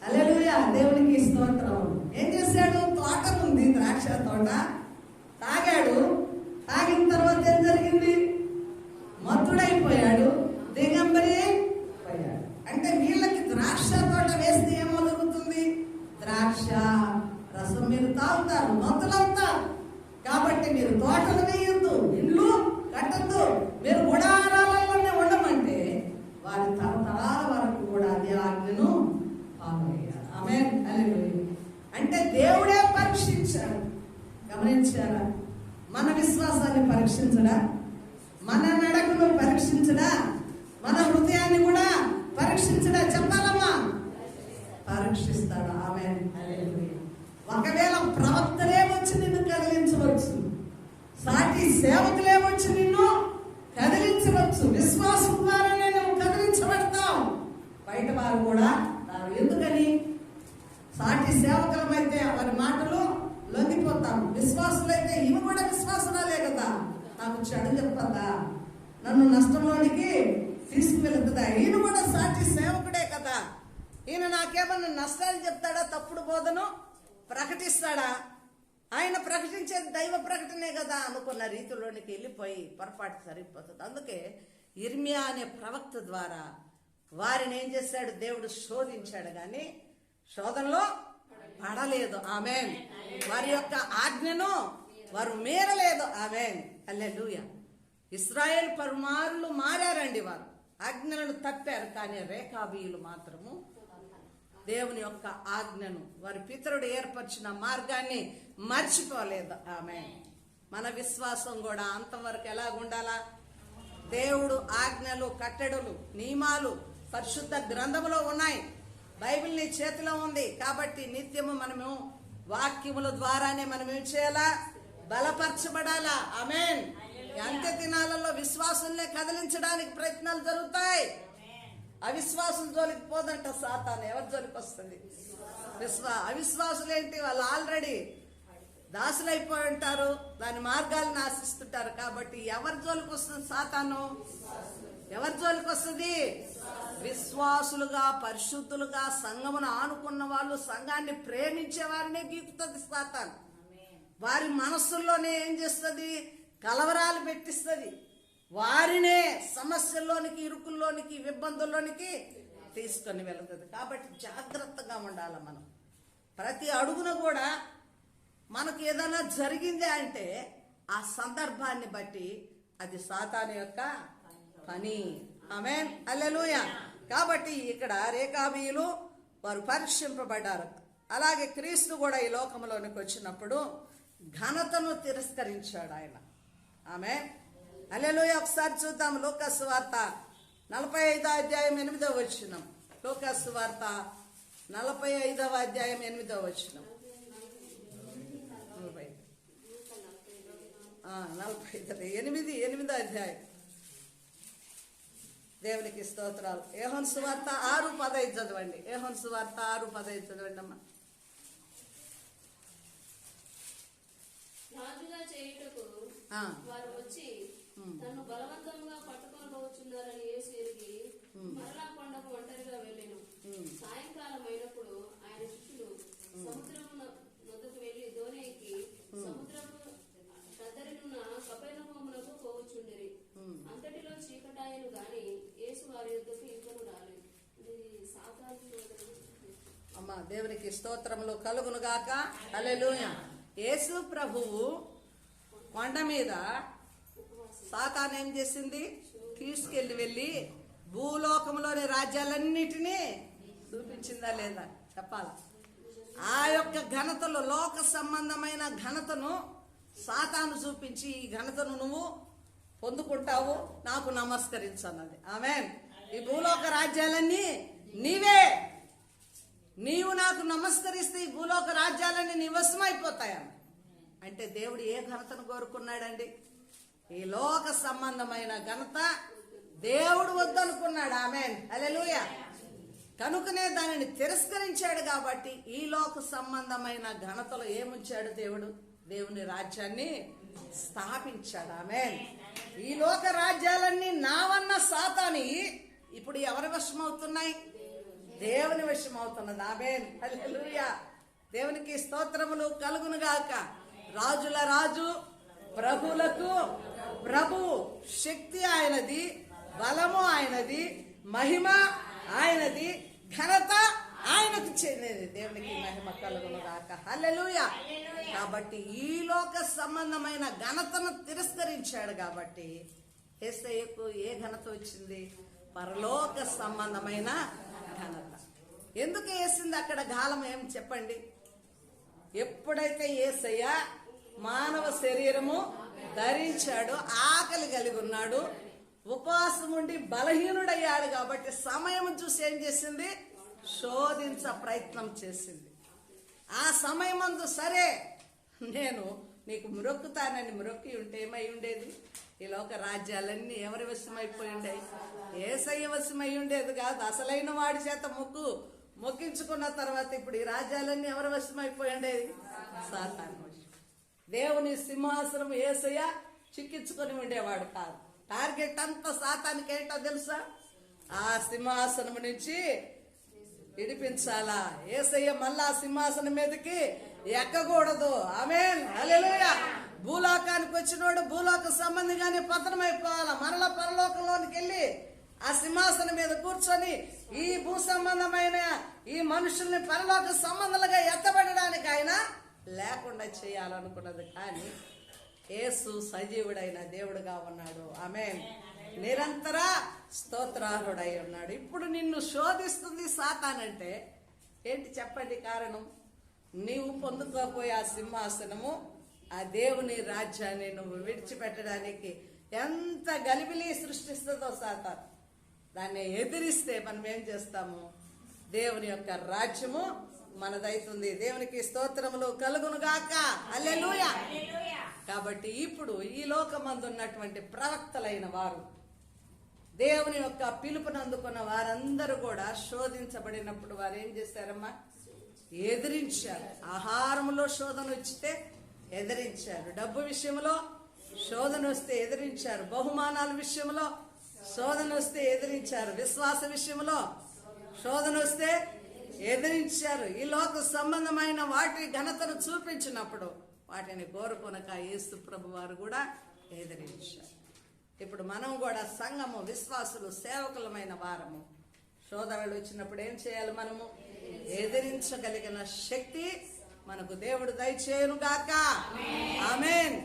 హల్లెలూయా, దేవునికి స్తోత్రం. ఏం చేశాడు? తోట ఉంది, ద్రాక్ష తోట. తాగాడు. తాగిన తర్వాత ఏం జరిగింది? మత్తుడైపోయాడు, దిగంబరి పోయాడు. అంటే వీళ్ళకి ద్రాక్ష తోట వేస్తే ఏమో జరుగుతుంది? ద్రాక్ష రసం మీరు తాగుతారు, మత్తులవుతారు. కాబట్టి మీరు తోటలు వేయొద్దు, ఇల్లు కట్టద్దు, మీరు గుడారాలలోనే ఉండమంటే వారి తరతరాల వరకు కూడా అదే ఆజ్ఞను ఫాలో అయ్యారు. ఆమేన్, హల్లెలూయా. అంటే దేవుడే పరీక్షించాడు. గమనించారా? మన విశ్వాసాన్ని పరీక్షించడా? మన నడకను పరీక్షించడా? మన హృదయాన్ని కూడా పరీక్షించడా? చెప్పాలమ్మా, పరీక్షిస్తాడు. ఆమేన్, హల్లెలూయా. ఒకవేళ ప్రవక్తలే వచ్చి నిన్ను కదిలించవచ్చు, సాటి సేవకులే వచ్చి నిన్ను కదిలించవచ్చు, విశ్వాసం ద్వారానే నువ్వు కదిలించబడతావు. బయట వారు కూడా ఎందుకని? సాటి సేవకులమైతే వారి మాటలు లొంగిపోతాం. విశ్వాసులైతే ఇవి కూడా విశ్వాసనాలే కదా, నాకు చెడు చెప్పదా, నన్ను నష్టంలోనికి తీసుకువెళ్తుందా? ఈయన కూడా సాటి సేవకుడే కదా, ఈయన నాకేమన్నా నష్టాలు చెప్తాడా? తప్పుడు బోధను ప్రకటిస్తాడా? ఆయన ప్రకటించేది దైవ ప్రకటనే కదా అనుకున్న రీతిలోనికి వెళ్ళిపోయి పొరపాటు సరిపోతుంది. అందుకే ఇర్మియా అనే ప్రవక్త ద్వారా వారిని ఏం చేశాడు? దేవుడు శోధించాడు, కానీ శోధనలో పడలేదు. ఆమేన్. వారి యొక్క ఆజ్ఞను వారు మీరలేదు. ఆమేన్, హల్లెలూయా. ఇశ్రాయేల్ పరుమారులు మారారండి, వారు ఆజ్ఞలను తప్పారు. కానీ రేకాబీయులు మాత్రము దేవుని యొక్క ఆజ్ఞను, వారి పితరుడు ఏర్పరిచిన మార్గాన్ని మర్చిపోలేదు. ఆమేన్. మన విశ్వాసం కూడా అంతవరకు ఎలాగుండాలా? దేవుడు ఆజ్ఞలు, కట్టడలు, నియమాలు పరిశుద్ధ గ్రంథములో ఉన్నాయి. బైబిల్ నీ చేతిలో ఉంది. కాబట్టి నిత్యము మనము వాక్యముల ద్వారానే మనం ఏం చేయాలా? బలపరచబడాలా. ఆమేన్. అంత్య దినాలలో విశ్వాసుల్నే కదిలించడానికి ప్రయత్నాలు జరుగుతాయి. అవిశ్వాసుల జోలికి పోదంట సాతాను. ఎవరి జోలికి వస్తుంది? అవిశ్వాసులేంటి? వాళ్ళు ఆల్రెడీ దాసులైపోయి ఉంటారు, దాని మార్గాలను ఆశిస్తుంటారు. కాబట్టి ఎవరి జోలికి వస్తుంది సాతాను? ఎవరి జోలికి వస్తుంది? విశ్వాసులుగా, పరిశుద్ధులుగా, సంఘమును ఆనుకున్న వాళ్ళు, సంఘాన్ని ప్రేమించే వారినే గీకుతుంది సాతాను. వారి మనస్సుల్లోనే ఏం చేస్తుంది? కలవరాలు పెట్టిస్తుంది. వారినే సమస్యల్లోనికి, ఇరుకుల్లోనికి, ఇబ్బందుల్లోనికి తీసుకొని వెళ్తుంది. కాబట్టి జాగ్రత్తగా ఉండాలి. మనం ప్రతి అడుగున కూడా మనకు ఏదైనా జరిగింది అంటే ఆ సందర్భాన్ని బట్టి అది సాతాను యొక్క పని. ఆమేన్, హల్లెలూయా. కాబట్టి ఇక్కడ రేకాబీయులు వారు పరీక్షింపబడ్డారు. అలాగే క్రీస్తు కూడా ఈ లోకంలోనికి వచ్చినప్పుడు ఘనతను తిరస్కరించాడు ఆయన. ఆమేన్, హల్లెలూయా. ఒకసారి చూద్దాం లూకా సువార్త 45వ అధ్యాయం 8వ వచనం. లూకా సువార్త 45వ అధ్యాయం 8వ వచనం. 8వ అధ్యాయం. దేవునికి స్తోత్రాలు. యోహాను సువార్త 6:15 చదవండి. యోహాను సువార్త 6:15 చదవండి అమ్మా. రాజుగా చేయుటకు వారు వచ్చి తను బలవంతంగా పట్టుకొని పోవచ్చున్నారని యేసు ఎరిగి మరలా కొండకు ఒంటరిగా వెళ్ళెను. సాయంకాలం అయినప్పుడు ఆయన శిష్యులు సముద్రము నొద్దకు వెళ్లి దోణి ఎక్కి సముద్రపు కద్దరినున్న కపెర్నహూమునకు పోవచ్చుండిరి. అంతటిలో చీకటాయను గాని యేసు వారి యొద్దకు ఇంకను రాలేదు. ఇది సాతాను. అమ్మా దేవునికి స్తోత్రములు కలుగును గాక. హల్లెలూయా. యేసు ప్రభువు కొండ మీద సాతాను ఏం చేసింది? తీసుకెళ్లి వెళ్ళి భూలోకంలోని రాజ్యాలన్నిటినీ చూపించిందా లేదా చెప్పాలా? ఆ యొక్క ఘనతలో లోక సంబంధమైన ఘనతను సాతాను చూపించి, ఈ ఘనతను నువ్వు పొందుకుంటావు, నాకు నమస్కరించన్నది. ఆమేన్. ఈ భూలోక రాజ్యాలన్నీ నీవే, నీవు నాకు నమస్కరిస్తే ఈ భూలోక రాజ్యాలన్నీ నీ వశమైపోతాయని. అంటే దేవుడు ఏ ఘనతను కోరుకున్నాడండి? ఈ లోక సంబంధమైన ఘనత దేవుడు వద్దనుకున్నాడు. ఆమేన్, హల్లెలూయా. కనుకనే దానిని తిరస్కరించాడు. కాబట్టి ఈ లోక సంబంధమైన ఘనతలో ఏముంచాడు దేవుడు? దేవుని రాజ్యాన్ని స్థాపించాడు. ఆమేన్. ఈ లోక రాజ్యాలన్నీ నావన్న సాతాని ఇప్పుడు ఎవరి వశం అవుతున్నాయి? దేవుని వశం అవుతున్నది. ఆమేన్, హల్లెలూయా. దేవునికి స్తోత్రములు కలుగును గాక. రాజుల రాజు, ప్రభులకు ప్రభు, శక్తి ఆయనది, బలము ఆయనది, మహిమ ఆయనది, ఘనత ఆయనకు చెందినది. దేవునికి మహిమ కలుగును గాక. హల్లెలూయా. కాబట్టి ఈ లోక సంబంధమైన ఘనతను తిరస్కరించాడు. కాబట్టి యేసయ్యకు ఏ ఘనత వచ్చింది? పరలోక సంబంధమైన ఘనత. ఎందుకు వేసింది అక్కడ గాలం? ఏం చెప్పండి. ఎప్పుడైతే యేసయ్య మానవ శరీరము ధరించాడు, ఆకలి కలిగి ఉన్నాడు, ఉపవాసం ఉండి బలహీనుడయ్యాడు. కాబట్టి సమయం చూసి ఏం చేసింది? శోధించ ప్రయత్నం చేసింది. ఆ సమయమందు సరే నేను నీకు మొక్కుతానని మొక్కి ఉంటే ఏమై ఉండేది? ఈ లోక రాజ్యాలన్నీ ఎవరి వశమైపోయి ఉండేవి? యేసయ్య వశమై ఉండేది కాదు. అసలైన వాడి చేత మొక్కించుకున్న తర్వాత ఇప్పుడు ఈ రాజ్యాలన్నీ ఎవరి వశమైపోయి ఉండేది? సాతాను వశం. దేవుని సింహాసనం యేసయ్య చిక్కించుకొని ఉండేవాడు కాదు. టార్గెట్ అంతా సాతానికి ఏంటో తెలుసా? ఆ సింహాసనం నుంచి విడిపించాలా. యేసయ్య మళ్ళా సింహాసనం మీదకి ఎక్కకూడదు. ఆమేన్, హల్లెలూయా. భూలోకానికి వచ్చినోడు భూలోక సంబంధిగానే పతనమైపోవాలా. మరలా పరలోకంలోనికి వెళ్ళి ఆ సింహాసనం మీద కూర్చొని ఈ భూ సంబంధమైన ఈ మనుషుల్ని పరలోక సంబంధాలుగా ఎత్తబడడానికి ఆయన లేకుండా చేయాలనుకున్నది. కానీ యేసు సజీవుడైన దేవుడుగా ఉన్నాడు. ఆమేన్. నిరంతర స్తోత్రార్హుడై ఉన్నాడు. ఇప్పుడు నిన్ను శోధిస్తుంది సాతానంటే ఏంటి చెప్పండి కారణం? నీవు పొందుకోపోయే ఆ సింహాసనము, ఆ దేవుని రాజ్యాన్ని నువ్వు విడిచిపెట్టడానికి ఎంత గలిబిలి సృష్టిస్తుందో సాతాను. దాన్ని ఎదిరిస్తే మనం ఏం చేస్తాము? దేవుని యొక్క రాజ్యము మనదైతుంది. దేవునికి స్తోత్రములు కలుగును గాక. హల్లెలూయా. కాబట్టి ఇప్పుడు ఈ లోకమందు ఉన్నటువంటి ప్రవక్తలైన వారు, దేవుని యొక్క పిలుపును అందుకున్న వారందరూ కూడా శోధించబడినప్పుడు వారు ఏం చేశారమ్మా? ఎదిరించారు. ఆహారంలో శోధన వచ్చితే ఎదిరించారు, డబ్బు విషయంలో శోధన వస్తే ఎదిరించారు, బహుమానాల విషయంలో శోధన వస్తే ఎదిరించారు, విశ్వాస విషయంలో శోధన వస్తే ఎదిరించారు. ఈ లోక సంబంధమైన వాటి ఘనతను చూపించినప్పుడు వాటిని కోరుకొనక యేసు ప్రభు వారు కూడా ఎదిరించారు. ఇప్పుడు మనం కూడా సంఘము, విశ్వాసులు, సేవకులమైన వారము. శోధనలు వచ్చినప్పుడు ఏం చేయాలి? మనము ఎదిరించగలిగిన శక్తి మనకు దేవుడు దయచేయును గాక. ఆమేన్.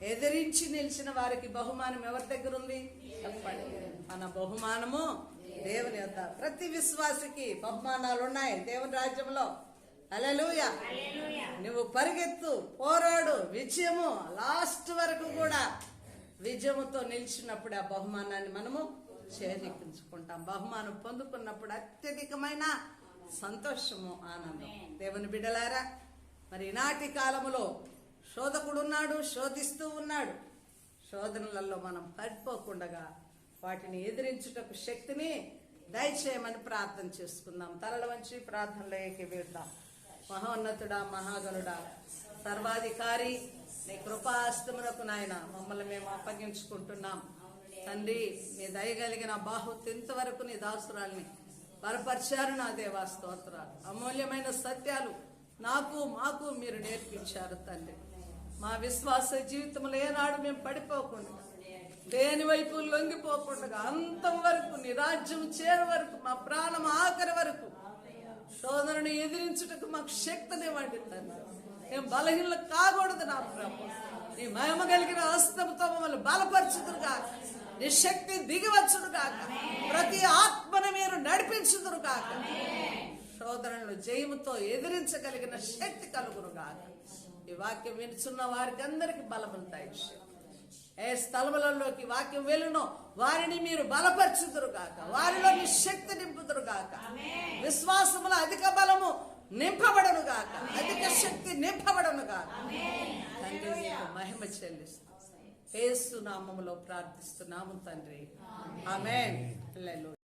ఎదిరించి నిలిచిన వారికి బహుమానం ఎవరి దగ్గర ఉంది? చెప్పండి. మన బహుమానము దేవుని యొద్ద. ప్రతి విశ్వాసికి బహుమానాలు ఉన్నాయి దేవుని రాజ్యంలో. హల్లెలూయా. నువ్వు పరిగెత్తు, పోరాడు, విజయము లాస్ట్ వరకు కూడా విజయముతో నిలిచినప్పుడు ఆ బహుమానాన్ని మనము చేజిక్కించుకుంటాం. బహుమానం పొందుకున్నప్పుడు అత్యధికమైన సంతోషము, ఆనందం. దేవుని బిడ్డలారా, మరి ఈనాటి కాలములో శోధకుడు ఉన్నాడు, శోధిస్తూ ఉన్నాడు. శోధనలలో మనం పడిపోకుండా వాటిని ఎదిరించుటకు శక్తిని దయచేయమని ప్రార్థన చేసుకుందాం. తలల వంచి ప్రార్థనలోకి వెళ్దాం. మహోన్నతుడా, మహాగణుడా, సర్వాధికారి, నీ కృపాస్తమునకు నాయన మమ్మల్ని మేము అప్పగించుకుంటున్నాం. తండ్రి, నీ దయగలిగిన బాహుత్ ఇంతవరకు నీ దాసురాల్ని బలపరిచారు. నా దేవా స్తోత్రాలు. అమూల్యమైన సత్యాలు నాకు మాకు మీరు నేర్పించారు తండ్రి. మా విశ్వాస జీవితంలో ఏనాడు మేము పడిపోకుండా, దేని వైపు లొంగిపోకుండా, అంతం వరకు నీ రాజ్యం చేరే వరకు, మా ప్రాణం ఆఖరి వరకు శోధనను ఎదిరించుటకు మాకు శక్తినివ్వండి తండ్రి. మేము బలహీనలు కాకూడదు నా ప్రభు. నీ మహిమ కలిగిన హస్తముతో మమ్మల్ని బలపరచుదురు గాక. నీ శక్తి దిగివచ్చును గాక. ప్రతి ఆత్మను మీరు నడిపించుదురు గాక. శోధనలు జయముతో ఎదిరించగలిగిన శక్తి కలుగును గాక. ఈ వాక్యం వినుచున్న వారికి అందరికి బలముంటాయి. ఏ స్థలములలోకి వాక్యం వెళ్ళునో వారిని మీరు బలపరచుదురు గాక. వారిలో మీ శక్తి నింపుదురు గాక. విశ్వాసముల అధిక బలము నింపబడను గాక. అధిక శక్తి నింపబడను గాక. తండ్రి, నీకు మహిమ చెల్లిస్తాం. యేసు నామములో ప్రార్థిస్తున్నాము తండ్రి. ఆమేన్. హల్లెలూయా.